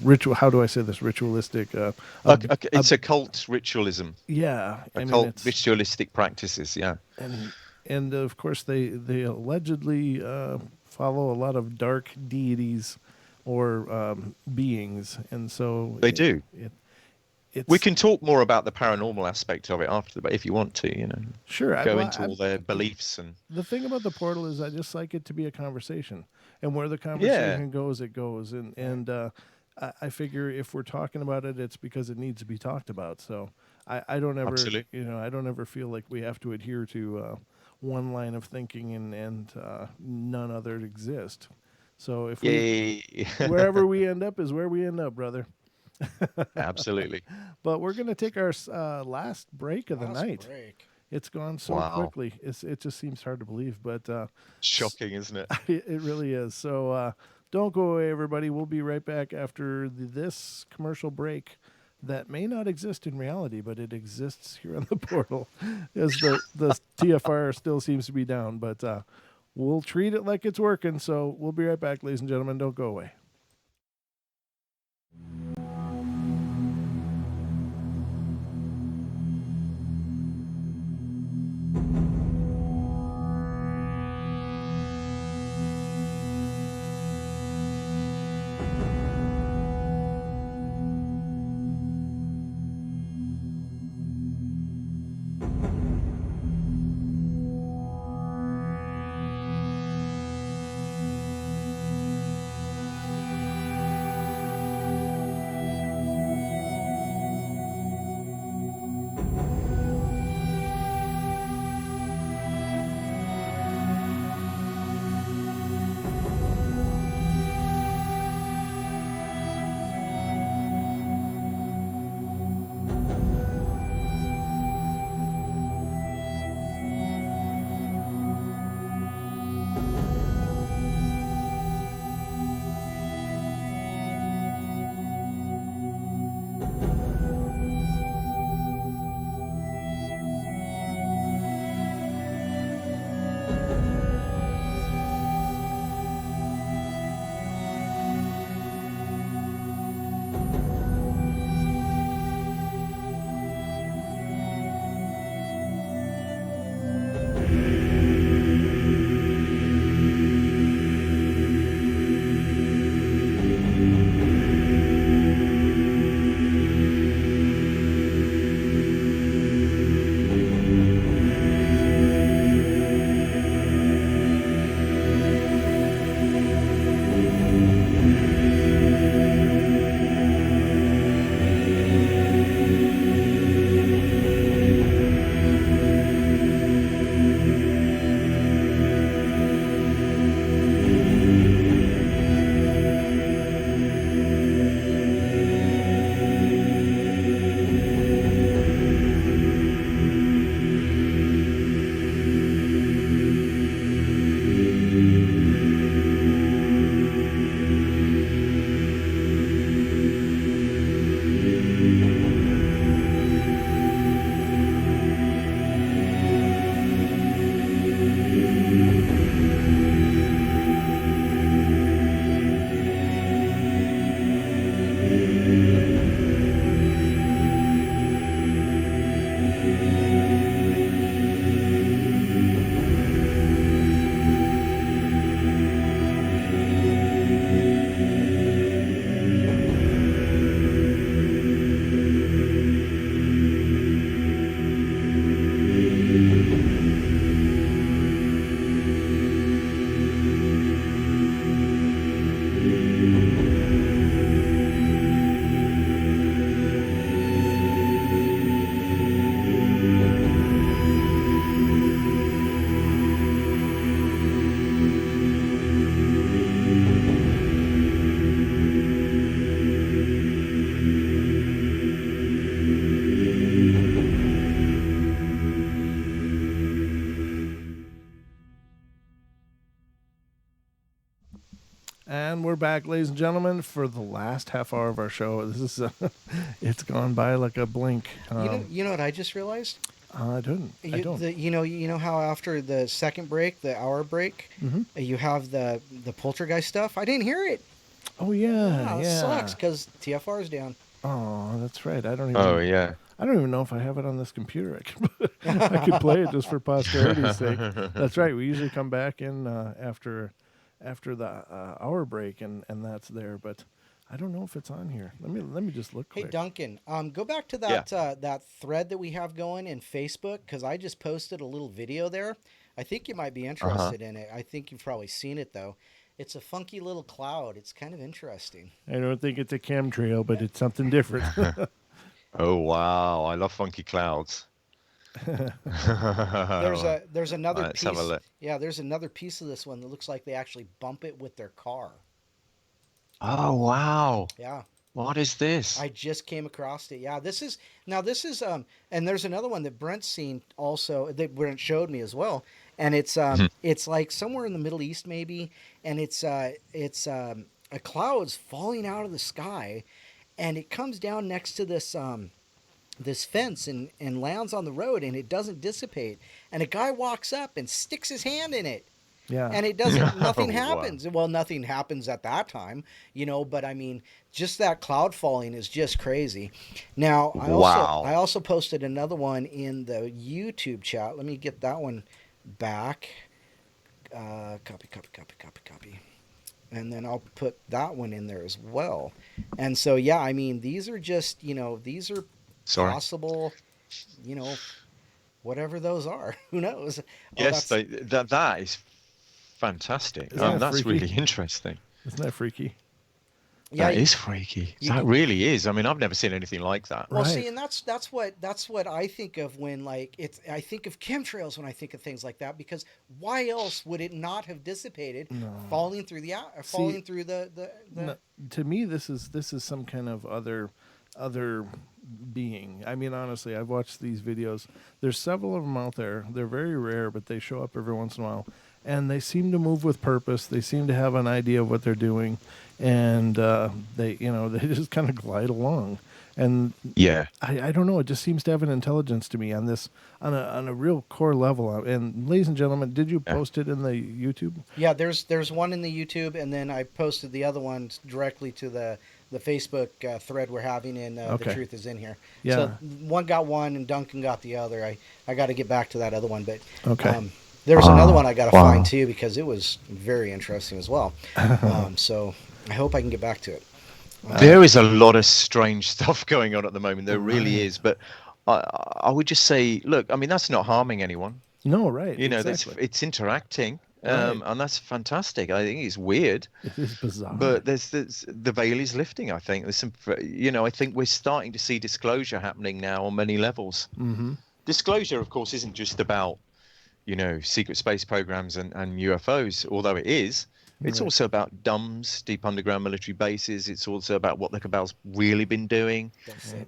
Ritual. How do I say this? Ritualistic. It's occult ritualism. Yeah, Occult ritualistic practices. Yeah. And of course they allegedly follow a lot of dark deities or beings, and so they do. We can talk more about the paranormal aspect of it after, but if you want to, sure, go into all their beliefs. And the thing about the portal is, I just like it to be a conversation, and where the conversation goes, it goes. And I figure if we're talking about it, it's because it needs to be talked about. So I don't ever, I don't ever feel like we have to adhere to one line of thinking and none other exist. So if wherever we end up is where we end up, brother. Absolutely. But we're going to take our last break of the night. It's gone so quickly. It just seems hard to believe, but shocking, isn't it? It really is. So don't go away, everybody. We'll be right back after this commercial break that may not exist in reality, but it exists here on the portal, as the TFR still seems to be down. But we'll treat it like it's working. So we'll be right back, ladies and gentlemen. Don't go away. And we're back, ladies and gentlemen, for the last half hour of our show. This is it's gone by like a blink. You know what I just realized? I don't. You know how after the second break, the hour break, you have the poltergeist stuff. I didn't hear it. Oh yeah, It sucks because TFR is down. Oh, that's right. I don't even. Oh yeah. I don't even know if I have it on this computer. I could play it just for posterity's sake. That's right. We usually come back in after the hour break, and that's there. But I don't know if it's on here. Let me just look quick. Hey Duncan, go back to that that thread that we have going in Facebook, because I just posted a little video there. I think you might be interested in it. I think you've probably seen it though. It's a funky little cloud. It's kind of interesting. I don't think it's a chemtrail, but it's something different. Oh wow! I love funky clouds. There's another Let's piece. have a look. Yeah, there's another piece of this one that looks like they actually bump it with their car. Oh wow! Yeah. What is this? I just came across it. Yeah, this is and there's another one that Brent's seen also that Brent showed me as well, and it's like somewhere in the Middle East maybe, and it's a cloud's falling out of the sky, and it comes down next to this this fence and lands on the road, and it doesn't dissipate, and a guy walks up and sticks his hand in it. Yeah. And it doesn't, nothing Wow. happens. Well, nothing happens at that time, but I mean, just that cloud falling is just crazy. Now, I also posted another one in the YouTube chat. Let me get that one back. Copy. And then I'll put that one in there as well. And so, yeah, I mean, these are just, these are possible, whatever those are. Who knows? Yes, that is fantastic. That's freaky? really interesting. Isn't that freaky? Yeah, that is freaky. That really is. I mean, I've never seen anything like that. Well, Right. see, and that's what I think of when I think of chemtrails when I think of things like that, because why else would it not have dissipated, falling through the No, to me, this is some kind of other being. I mean, honestly, I've watched these videos. There's several of them out there. They're very rare, but they show up every once in a while. And they seem to move with purpose. They seem to have an idea of what they're doing, and they just kind of glide along. And yeah, I don't know. It just seems to have an intelligence to me on a real core level. And ladies and gentlemen, did you post it in the YouTube? Yeah, there's one in the YouTube, and then I posted the other one directly to the Facebook thread we're having in The Truth Is In Here. Yeah. So one got one, and Duncan got the other. I got to get back to that other one, but Okay. There's another one I got to find too, because it was very interesting as well. So I hope I can get back to it. There is a lot of strange stuff going on at the moment. There really is. But I would just say, look, I mean, that's not harming anyone. No, right. Exactly. It's interacting. And that's fantastic. I think it's weird. It is bizarre. But there's the veil is lifting, I think. There's some, I think we're starting to see disclosure happening now on many levels. Mm-hmm. Disclosure, of course, isn't just about secret space programs and UFOs, although it is. It's also about DUMBs, deep underground military bases. It's also about what the Cabal's really been doing,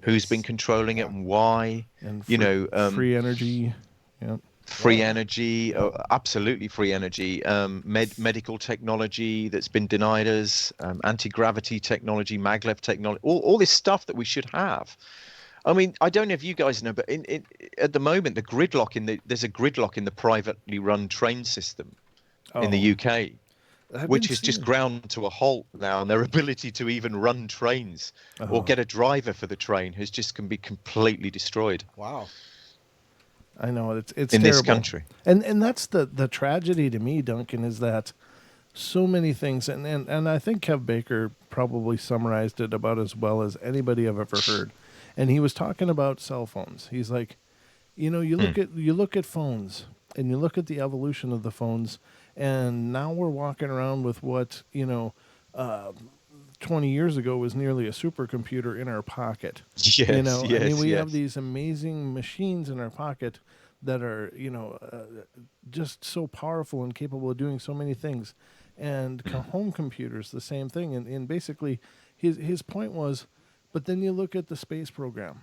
who's been controlling it, and why. And free energy. Yeah. Free energy, absolutely free energy. Medical technology that's been denied us, anti-gravity technology, maglev technology, all this stuff that we should have. I mean, I don't know if you guys know, but at the moment, there's a gridlock in the privately run train system in the UK, which is just ground to a halt now, and their ability to even run trains or get a driver for the train can be completely destroyed. Wow. I know it's in terrible. This country, and that's the tragedy to me, Duncan, is that so many things, and I think Kev Baker probably summarized it about as well as anybody I've ever heard. And he was talking about cell phones. He's like, you look at phones, and you look at the evolution of the phones, and now we're walking around with what 20 years ago was nearly a supercomputer in our pocket. Yes, we have these amazing machines in our pocket that are just so powerful and capable of doing so many things. And home computers, the same thing. And basically, his point was, but then you look at the space program,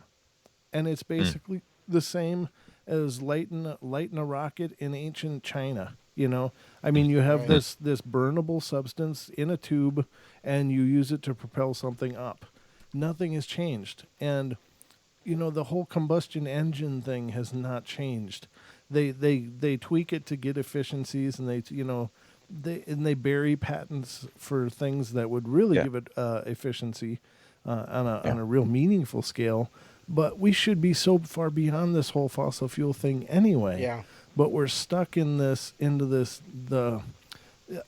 and it's basically the same as lighting a rocket in ancient China. You know, I mean, you have Right. this burnable substance in a tube, and you use it to propel something up. Nothing has changed, and you know the whole combustion engine thing has not changed. They tweak it to get efficiencies, and they bury patents for things that would really Yeah. give it efficiency on Yeah. a real meaningful scale. But we should be so far beyond this whole fossil fuel thing anyway. Yeah. But we're stuck into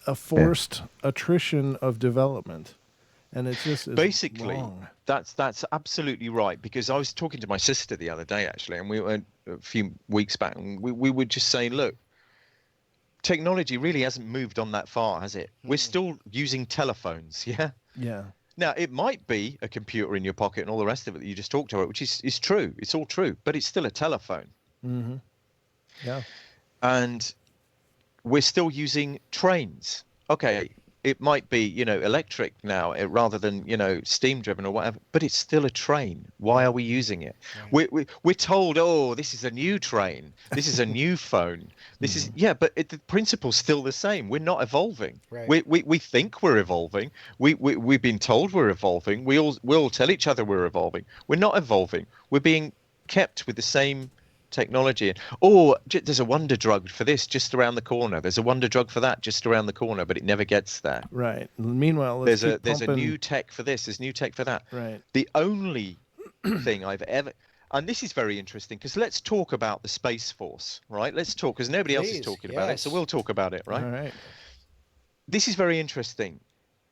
a forced attrition of development, and it just is Basically, wrong. that's absolutely right, because I was talking to my sister the other day, actually, and we went a few weeks back, and we were just saying, look, technology really hasn't moved on that far, has it? We're still using telephones, yeah? Yeah. Now, it might be a computer in your pocket and all the rest of it that you just talked about, which is true. It's all true, but it's still a telephone. Mm-hmm. Yeah. And we're still using trains. Okay, it might be, electric now rather than, steam driven or whatever, but it's still a train. Why are we using it? Right. We're told, oh, this is a new train. This is a new phone. This is, yeah, but the principle's still the same. We're not evolving. Right. We think we're evolving. We've been told we're evolving. We all tell each other we're evolving. We're not evolving. We're being kept with the same technology. Oh, there's a wonder drug for this just around the corner. There's a wonder drug for that just around the corner, but it never gets there. Right. Meanwhile, There's a new tech for this. There's new tech for that. Right. The only thing I've ever, and this is very interesting, because let's talk about the Space Force, right? Let's talk, because nobody else is Please, talking about it, so yes. we'll talk about it, right? All right. This is very interesting,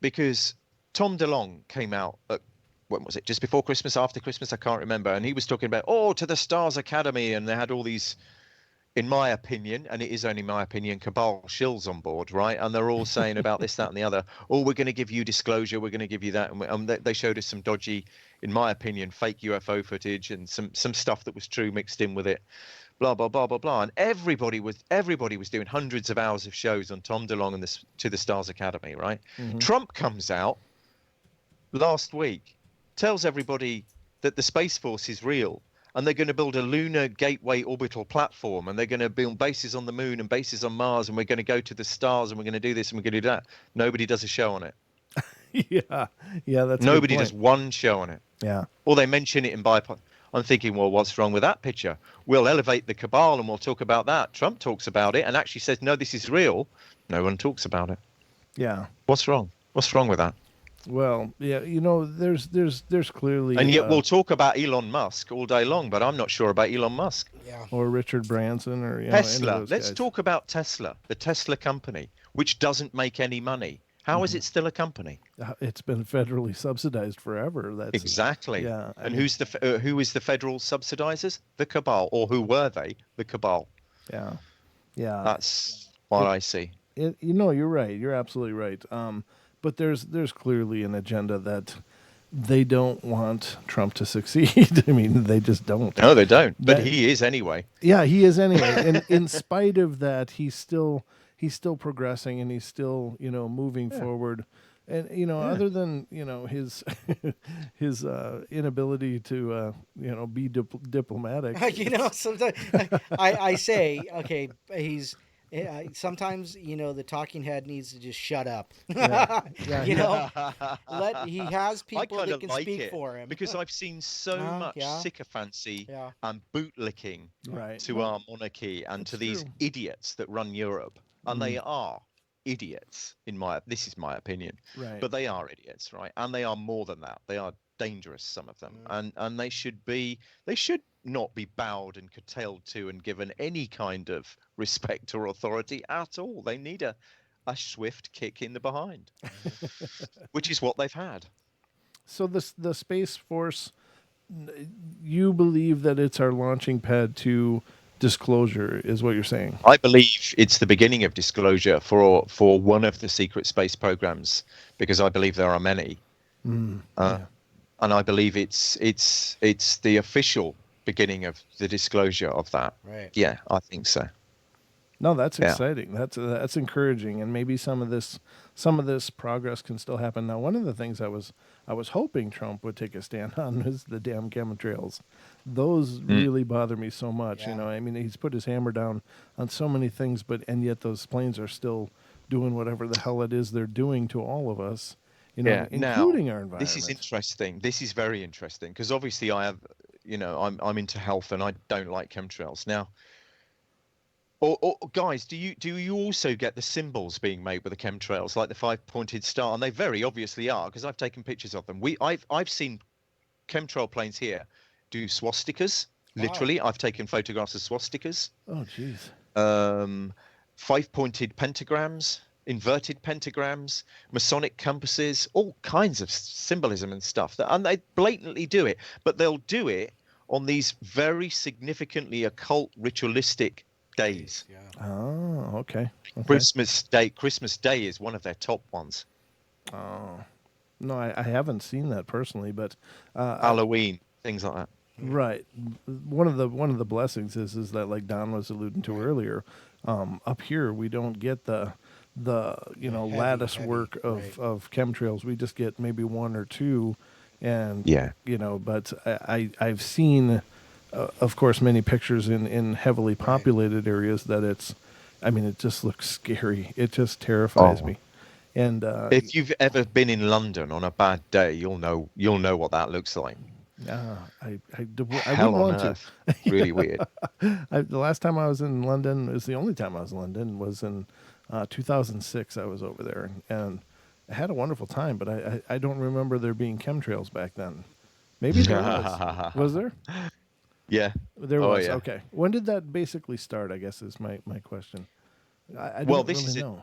because Tom DeLonge came out at, when was it? Just before Christmas, after Christmas? I can't remember. And he was talking about, to the Stars Academy. And they had all these, in my opinion, and it is only my opinion, Cabal shills on board, right? And they're all saying about this, that, and the other. Oh, we're going to give you disclosure. We're going to give you that. And they showed us some dodgy, in my opinion, fake UFO footage and some stuff that was true mixed in with it. Blah, blah, blah, blah, blah. And everybody was doing hundreds of hours of shows on Tom DeLonge and to the Stars Academy, right? Mm-hmm. Trump comes out last week, tells everybody that the Space Force is real, and they're going to build a lunar gateway orbital platform, and they're going to build bases on the moon and bases on Mars, and we're going to go to the stars, and we're going to do this and we're going to do that. Nobody does a show on it. Yeah, that's nobody does one show on it. Yeah. Or they mention it in bypass. I'm thinking, well, what's wrong with that picture? We'll elevate the Cabal and we'll talk about that. Trump talks about it and actually says, no, this is real. No one talks about it. Yeah. What's wrong? What's wrong with that? Well, yeah, there's clearly, and yet we'll talk about Elon Musk all day long, but I'm not sure about Elon Musk. Yeah. Or Richard Branson or Tesla. Let's guys. talk about Tesla, the Tesla company, which doesn't make any money. How is it still a company? It's been federally subsidized forever. That's exactly. Yeah. And who is the federal subsidizers? The Cabal, or who were they? The Cabal. Yeah. Yeah. That's what I see. You're right. You're absolutely right. But there's clearly an agenda that they don't want Trump to succeed. I mean, they just don't. No, they don't. But he is anyway. Yeah, he is anyway. And in spite of that, he's still progressing, and he's still moving forward. And other than his his inability to be diplomatic. Sometimes I say, okay, he's. Sometimes the talking head needs to just shut up. Yeah. He has people that can like speak for him. because I've seen so much sycophancy and bootlicking to our monarchy and to these idiots that run Europe, and they are idiots this is my opinion, right? But they are idiots, right? And they are more than that. They are dangerous, some of them, and they should not be bowed and curtailed to and given any kind of respect or authority at all. They need a swift kick in the behind, which is what they've had. So the Space Force, you believe that it's our launching pad to disclosure, is what you're saying? I believe it's the beginning of disclosure for one of the secret space programs, because I believe there are many, and I believe it's the official beginning of the disclosure of that. Right. Yeah, I think so. No, that's exciting. That's encouraging, and maybe some of this some of this progress can still happen. Now, one of the things I was hoping Trump would take a stand on is the damn chemtrails. Those really bother me so much. Yeah. I mean, he's put his hammer down on so many things, and yet those planes are still doing whatever the hell it is they're doing to all of us. Including our environment. This is interesting. This is very interesting because obviously I have, I'm into health and I don't like chemtrails. Now, guys, do you also get the symbols being made with the chemtrails, like the 5-pointed star? And they very obviously are, because I've taken pictures of them. I've seen chemtrail planes here do swastikas. Wow. Literally, I've taken photographs of swastikas. Oh, jeez. 5-pointed pentagrams, inverted pentagrams, Masonic compasses, all kinds of symbolism and stuff. And they blatantly do it, but they'll do it on these very significantly occult, ritualistic days. Yeah. Oh, okay. Christmas Day is one of their top ones. Oh, no, I haven't seen that personally, but Halloween, things like that. Right. One of the blessings is that, like Don was alluding to earlier, up here we don't get the lattice work of chemtrails. We just get maybe one or two, and but I've seen. Of course, many pictures in heavily populated areas that it just looks scary. It just terrifies me. And if you've ever been in London on a bad day, you'll know what that looks like. I Hell on earth. Really weird. The last time I was in London, it was the only time I was in London, was in 2006. I was over there, and I had a wonderful time, but I don't remember there being chemtrails back then. Maybe there was. Was there? Yeah. There was. Yeah. Okay. When did that basically start, I guess, is my question. I don't really know.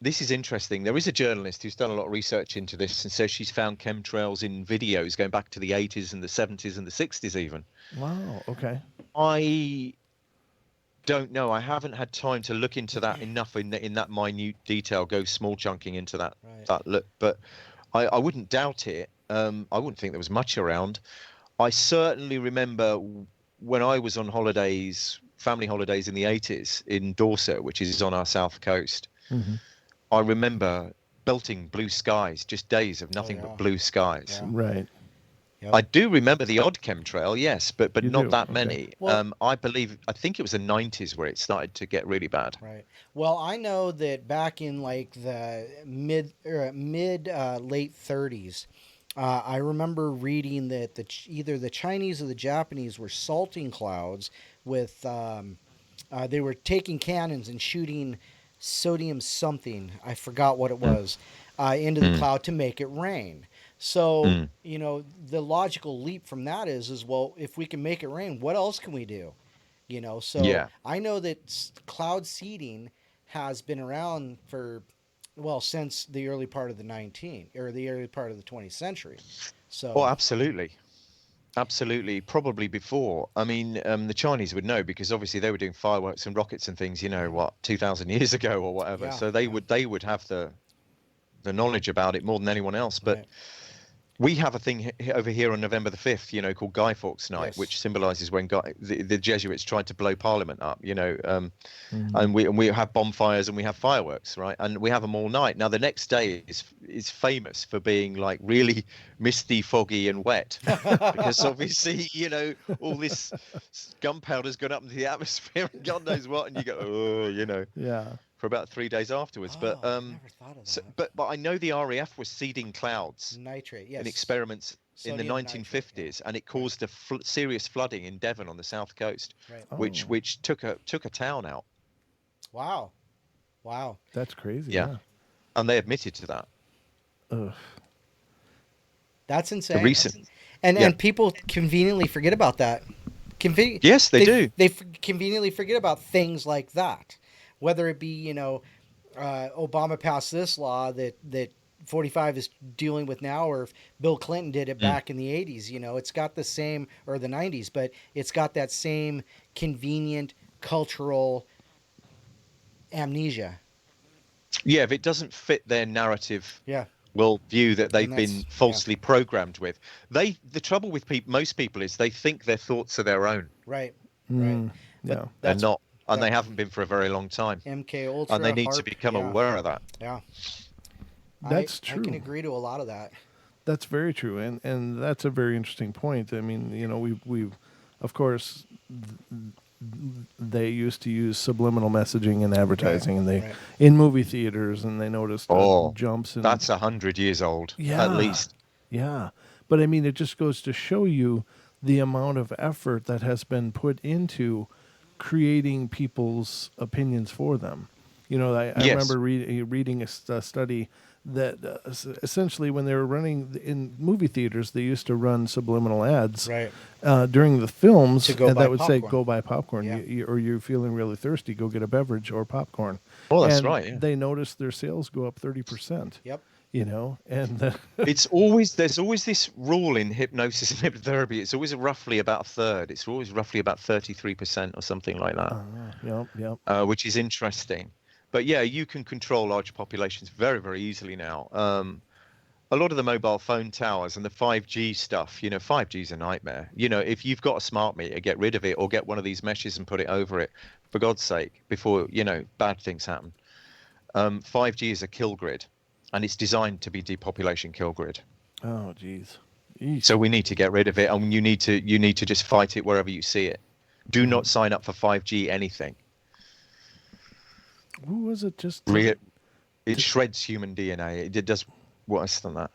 This is interesting. There is a journalist who's done a lot of research into this and says she's found chemtrails in videos going back to the 80s and the 70s and the 60s even. Wow. Okay. I don't know. I haven't had time to look into that enough in that minute detail, go small chunking into that look. But I wouldn't doubt it. I wouldn't think there was much around. I certainly remember when I was on holidays, family holidays in the 80s in Dorset, which is on our south coast. Mm-hmm. I remember belting blue skies, just days of nothing but blue skies. Yeah. Right. Yep. I do remember the odd chemtrail, yes, but not that many. Well, I think it was the 90s where it started to get really bad. Right. Well, I know that back in like the mid late 30s, I remember reading that either the Chinese or the Japanese were salting clouds with, they were taking cannons and shooting sodium something, I forgot what it was, into the cloud to make it rain. So, the logical leap from that is, well, if we can make it rain, what else can we do? I know that cloud seeding has been around since the early part of the 20th century. So, absolutely. Absolutely. Probably before. I mean, the Chinese would know because obviously they were doing fireworks and rockets and things, 2,000 years ago or whatever. Yeah, so they would have the knowledge about it more than anyone else. But we have a thing over here on November the 5th, called Guy Fawkes Night, which symbolizes when the Jesuits tried to blow Parliament up, and we have bonfires and we have fireworks, right? And we have them all night. Now, the next day is famous for being like really misty, foggy and wet because obviously, all this gunpowder's gone up into the atmosphere and God knows what. And you go, Yeah. For about 3 days afterwards. But I never thought of that. But I know the RAF was seeding clouds nitrate, in experiments in the 1950s, and it caused a serious flooding in Devon on the south coast, which took a town out. Wow, that's crazy. Yeah. And they admitted to that. Ugh. That's insane. And people conveniently forget about that. Yes, they do. They conveniently forget about things like that. Whether it be, Obama passed this law that 45 is dealing with now, or if Bill Clinton did it back in the 80s, it's got the same, or the 90s, but it's got that same convenient cultural amnesia. Yeah, if it doesn't fit their narrative worldview that they've been falsely programmed with. The trouble with most people is they think their thoughts are their own. Right. They're not. and they haven't been for a very long time. MK Ultra, and they need to become aware of that. Yeah, that's true. I can agree to a lot of that. That's very true, and that's a very interesting point. I mean, you know, we've of course, they used to use subliminal messaging in advertising, and they in movie theaters, and they noticed jumps. And that's 100 years old, at least. Yeah, but I mean, it just goes to show you the amount of effort that has been put into creating people's opinions for them. You know, I remember reading a study that essentially when they were running in movie theaters, they used to run subliminal ads during the films, and that would say, go buy popcorn, or you're feeling really thirsty, go get a beverage or popcorn. Oh, that's right. Yeah. They noticed their sales go up 30%. Yep. You know, and there's always this rule in hypnosis and hypnotherapy. It's always roughly about a third. It's always roughly about 33% or something like that. Which is interesting. But yeah, you can control large populations very, very easily now. A lot of the mobile phone towers and the 5G stuff, you know, 5G is a nightmare. You know, if you've got a smart meter, get rid of it or get one of these meshes and put it over it, for God's sake, before, you know, bad things happen. 5G is a kill grid, and it's designed to be depopulation kill grid. Oh, geez. So we need to get rid of it, and you need to just fight it wherever you see it. Do not sign up for 5G anything. Who was it? It shreds human DNA. It does worse than that.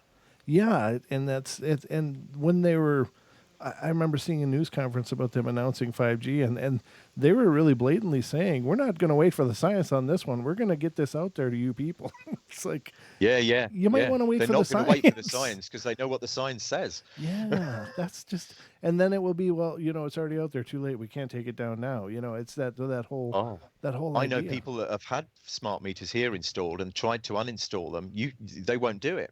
Yeah, and that's it. And when they were, I remember seeing a news conference about them announcing 5G, and they were really blatantly saying, "We're not going to wait for the science on this one. We're going to get this out there to you people." It's like, you might want to wait for the science. They're not going to wait for the science because they know what the science says. Yeah, that's just, and then it will be, well, you know, it's already out there. Too late. We can't take it down now. You know, it's that whole idea. I know people that have had smart meters here installed and tried to uninstall them. They won't do it.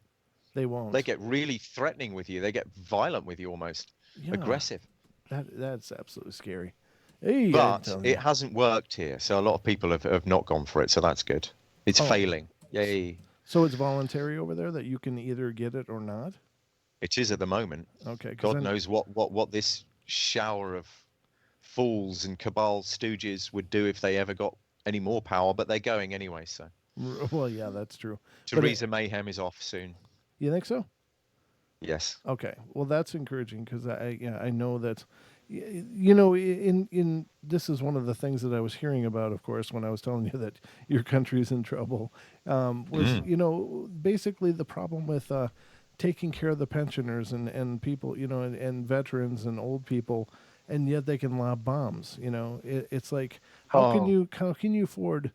They won't. They get really threatening with you. They get violent with you, almost aggressive. That's absolutely scary. Hey, but it hasn't worked here, so a lot of people have not gone for it. So that's good. It's failing. Yay. So it's voluntary over there that you can either get it or not? It is at the moment. Okay. God knows what this shower of fools and cabal stooges would do if they ever got any more power, but they're going anyway, so. Well, yeah, that's true. Theresa Mayhem is off soon. You think so? Yes. Okay. Well, that's encouraging because I know that, you know, in this is one of the things that I was hearing about, of course, when I was telling you that your country's in trouble, was, you know, basically the problem with taking care of the pensioners and people, you know, and veterans and old people, and yet they can lob bombs. You know, it's like, how can you afford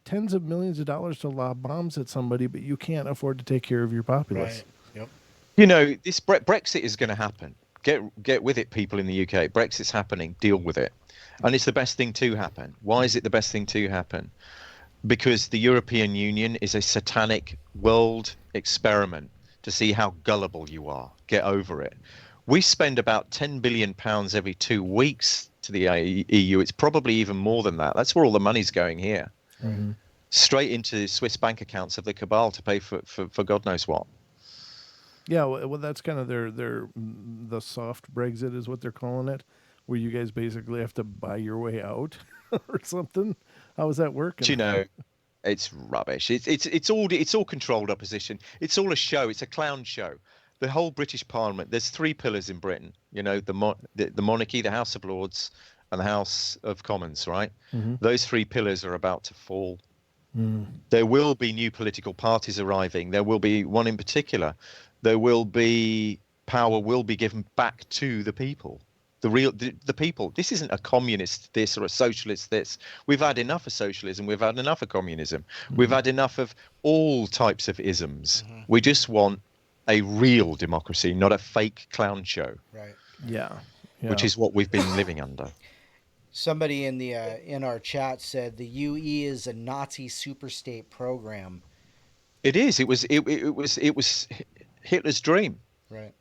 tens of millions of dollars to lob bombs at somebody, but you can't afford to take care of your populace? Right. Yep. You know, this Brexit is going to happen. Get with it, people in the UK. Brexit's happening. Deal with it. And it's the best thing to happen. Why is it the best thing to happen? Because the European Union is a satanic world experiment to see how gullible you are. Get over it. We spend about £10 billion every 2 weeks to the EU. It's probably even more than that. That's where all the money's going here. Mm-hmm. Straight into Swiss bank accounts of the cabal to pay for God knows what. Yeah, well, that's kind of the soft Brexit is what they're calling it, where you guys basically have to buy your way out or something. How is that working? You know, it's rubbish. It's all controlled opposition. It's all a show. It's a clown show. The whole British Parliament. There's 3 pillars in Britain. You know, the monarchy, the House of Lords, and the House of Commons. Right? Mm-hmm. Those 3 pillars are about to fall. Mm. There will be new political parties arriving. There will be one in particular. There will be power will be given back to the people, the people. This isn't a communist this or a socialist this. We've had enough of socialism. We've had enough of communism. Mm-hmm. We've had enough of all types of isms. Mm-hmm. We just want a real democracy, not a fake clown show. Right. Yeah. Which is what we've been living under. Somebody in our chat said the UE is a Nazi superstate program. It is. It was Hitler's dream. Right.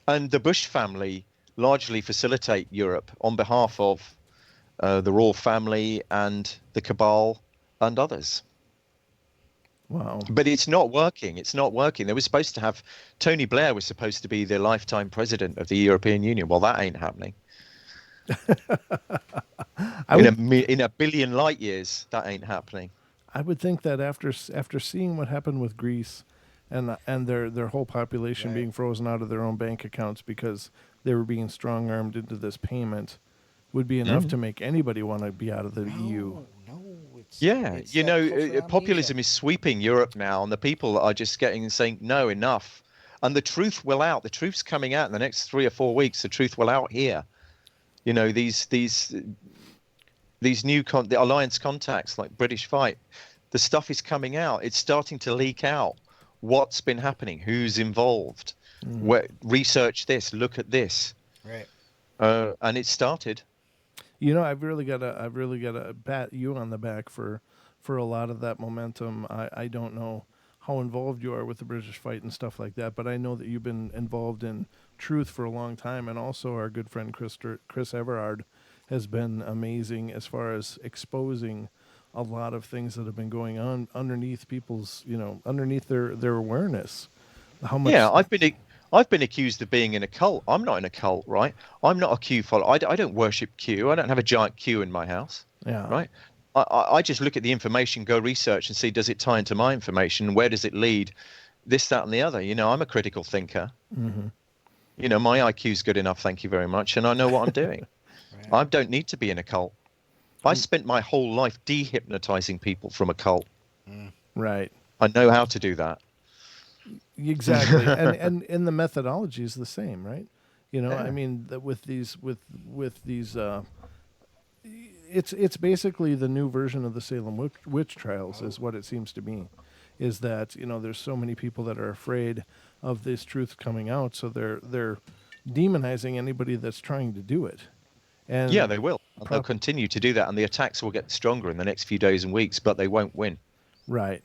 And the Bush family largely facilitate Europe on behalf of the royal family and the cabal and others. Wow. But it's not working. It's not working. They were supposed to have Tony Blair was supposed to be the lifetime president of the European Union. Well, that ain't happening. In a billion light years, that ain't happening. I would think that after seeing what happened with Greece, and their whole population being frozen out of their own bank accounts because they were being strong armed into this payment, would be enough to make anybody want to be out of the EU. It's populism is sweeping Europe now, and the people are just saying no, enough. And the truth will out. The truth's coming out in the next 3 or 4 weeks. The truth will out here. These new the alliance contacts like British Fight, the stuff is coming out. It's starting to leak out. What's been happening? Who's involved? Research this. Look at this. Right. And it started. I've really got to pat you on the back for a lot of that momentum. I don't know how involved you are with the British Fight and stuff like that, but I know that you've been involved in truth for a long time, and also our good friend Chris Everard has been amazing as far as exposing a lot of things that have been going on underneath people's, underneath their awareness. How much? Yeah, I've been accused of being in a cult. I'm not in a cult, right? I'm not a Q follower. I don't worship Q. I don't have a giant Q in my house. Yeah. Right. I just look at the information, go research and see, does it tie into my information? Where does it lead? This, that, and the other. I'm a critical thinker. Mm-hmm. My IQ's good enough, thank you very much, and I know what I'm doing. Right. I don't need to be in a cult. I spent my whole life dehypnotizing people from a cult. Right. I know how to do that. Exactly. and the methodology is the same, right? I mean, with these it's basically the new version of the Salem witch trials is what it seems to me. Is that, there's so many people that are afraid of this truth coming out, so they're demonizing anybody that's trying to do it. And yeah, they will. They'll continue to do that, and the attacks will get stronger in the next few days and weeks, but they won't win. Right.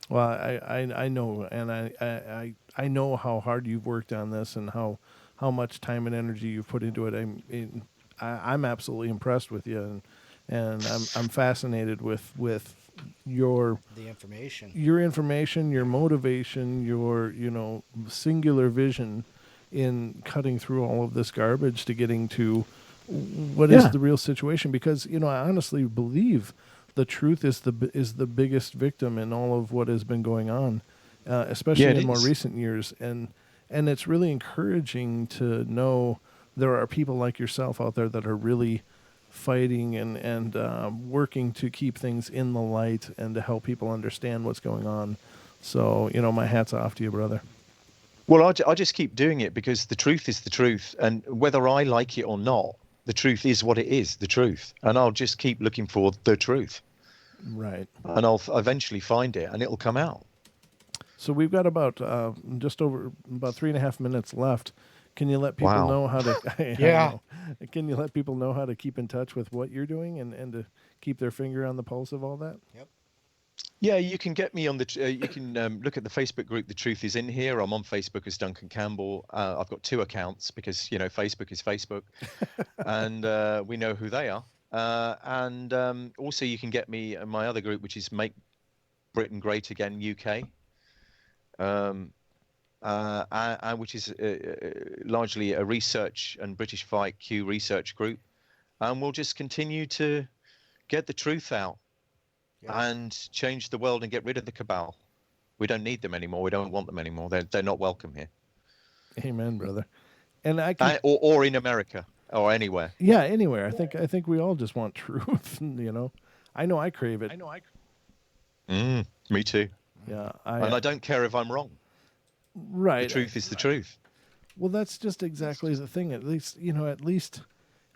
Well, I know, and I know how hard you've worked on this and how much time and energy you've put into it. I'm absolutely impressed with you, and I'm fascinated with your information, your motivation, your singular vision in cutting through all of this garbage to getting to what is the real situation. Because I honestly believe the truth is the biggest victim in all of what has been going on, especially in more recent years, and it's really encouraging to know there are people like yourself out there that are really fighting and working to keep things in the light and to help people understand what's going on. So, my hat's off to you, brother. Well, I just keep doing it because the truth is the truth. And whether I like it or not, the truth is what it is, the truth. And I'll just keep looking for the truth. Right. And I'll eventually find it and it'll come out. So we've got just over about 3.5 minutes left. Can you let people know how to? Can you let people know how to keep in touch with what you're doing and to keep their finger on the pulse of all that? Yep. Yeah, you can get me on you can look at the Facebook group. The Truth is in here. I'm on Facebook as Duncan Campbell. I've got 2 accounts because Facebook is Facebook, and we know who they are. And also you can get me in my other group, which is Make Britain Great Again UK. Which is largely a research and British Fight Q research group, and we'll just continue to get the truth out and change the world and get rid of the cabal. We don't need them anymore. We don't want them anymore. They're not welcome here. Amen, brother. And or in America or anywhere. Yeah, anywhere. I think we all just want truth. I know I crave it. Me too. Yeah, and I don't care if I'm wrong. Right. The truth is the truth. Well, that's just exactly the thing. At least,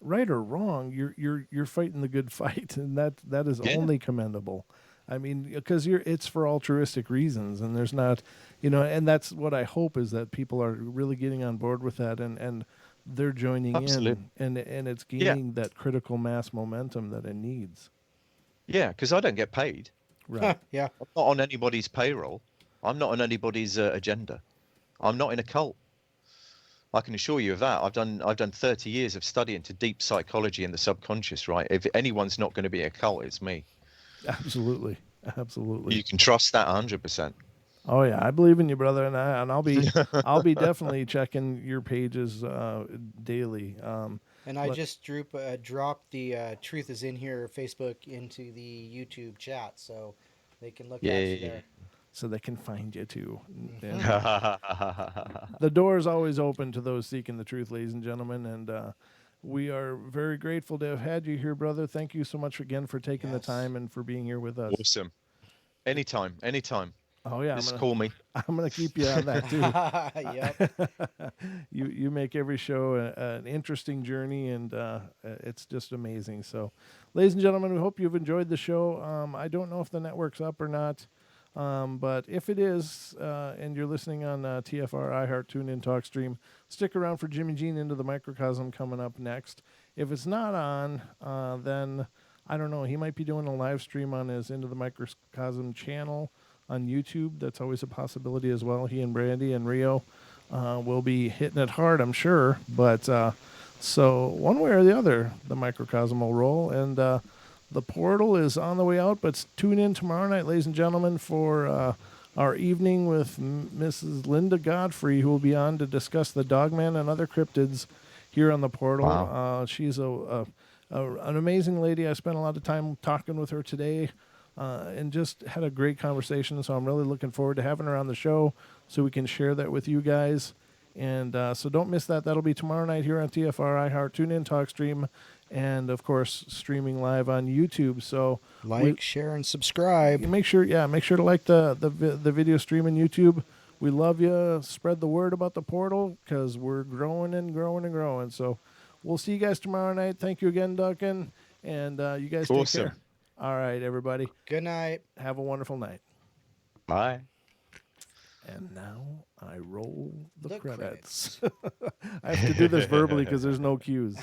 right or wrong, you're fighting the good fight, and that is only commendable. I mean, because it's for altruistic reasons, and there's not, and that's what I hope is that people are really getting on board with that, and they're joining in, and it's gaining that critical mass momentum that it needs. Yeah, because I don't get paid. Right. Yeah. I'm not on anybody's payroll. I'm not on anybody's agenda. I'm not in a cult. I can assure you of that. I've done 30 years of study into deep psychology and the subconscious, right? If anyone's not going to be a cult, it's me. Absolutely. You can trust that 100%. Oh yeah, I believe in you, brother, and I'll be definitely checking your pages daily. And I just dropped the Truth is in Here Facebook into the YouTube chat, so they can look at you there. So they can find you too. Mm-hmm. The door is always open to those seeking the truth, ladies and gentlemen, and we are very grateful to have had you here, brother. Thank you so much again for taking the time and for being here with us. Awesome. Anytime. Oh yeah, just call me. I'm gonna keep you on that too. Yep. You make every show an interesting journey, and it's just amazing. So, ladies and gentlemen, we hope you've enjoyed the show. I don't know if the network's up or not, but if it is, and you're listening on TFR, iHeart, TuneIn, TalkStream, stick around for Jimmy Jean Into the Microcosm coming up next. If it's not on, then I don't know. He might be doing a live stream on his Into the Microcosm channel on YouTube. That's always a possibility as well. He and Brandy and Rio will be hitting it hard, I'm sure. But so one way or the other, the microcosm will roll. And the portal is on the way out. But tune in tomorrow night, ladies and gentlemen, for our evening with Mrs. Linda Godfrey, who will be on to discuss the Dogman and other cryptids here on the portal. Wow. She's an amazing lady. I spent a lot of time talking with her today. And just had a great conversation, so I'm really looking forward to having her on the show so we can share that with you guys. And so don't miss that. That'll be tomorrow night here on TFR, iHeart, TuneIn, TalkStream, and, of course, streaming live on YouTube. So share, and subscribe. Make sure to like the video stream on YouTube. We love you. Spread the word about the portal because we're growing and growing and growing. So we'll see you guys tomorrow night. Thank you again, Duncan. And you guys take care. All right, everybody. Good night. Have a wonderful night. Bye. And now I roll the credits. I have to do this verbally because there's no cues.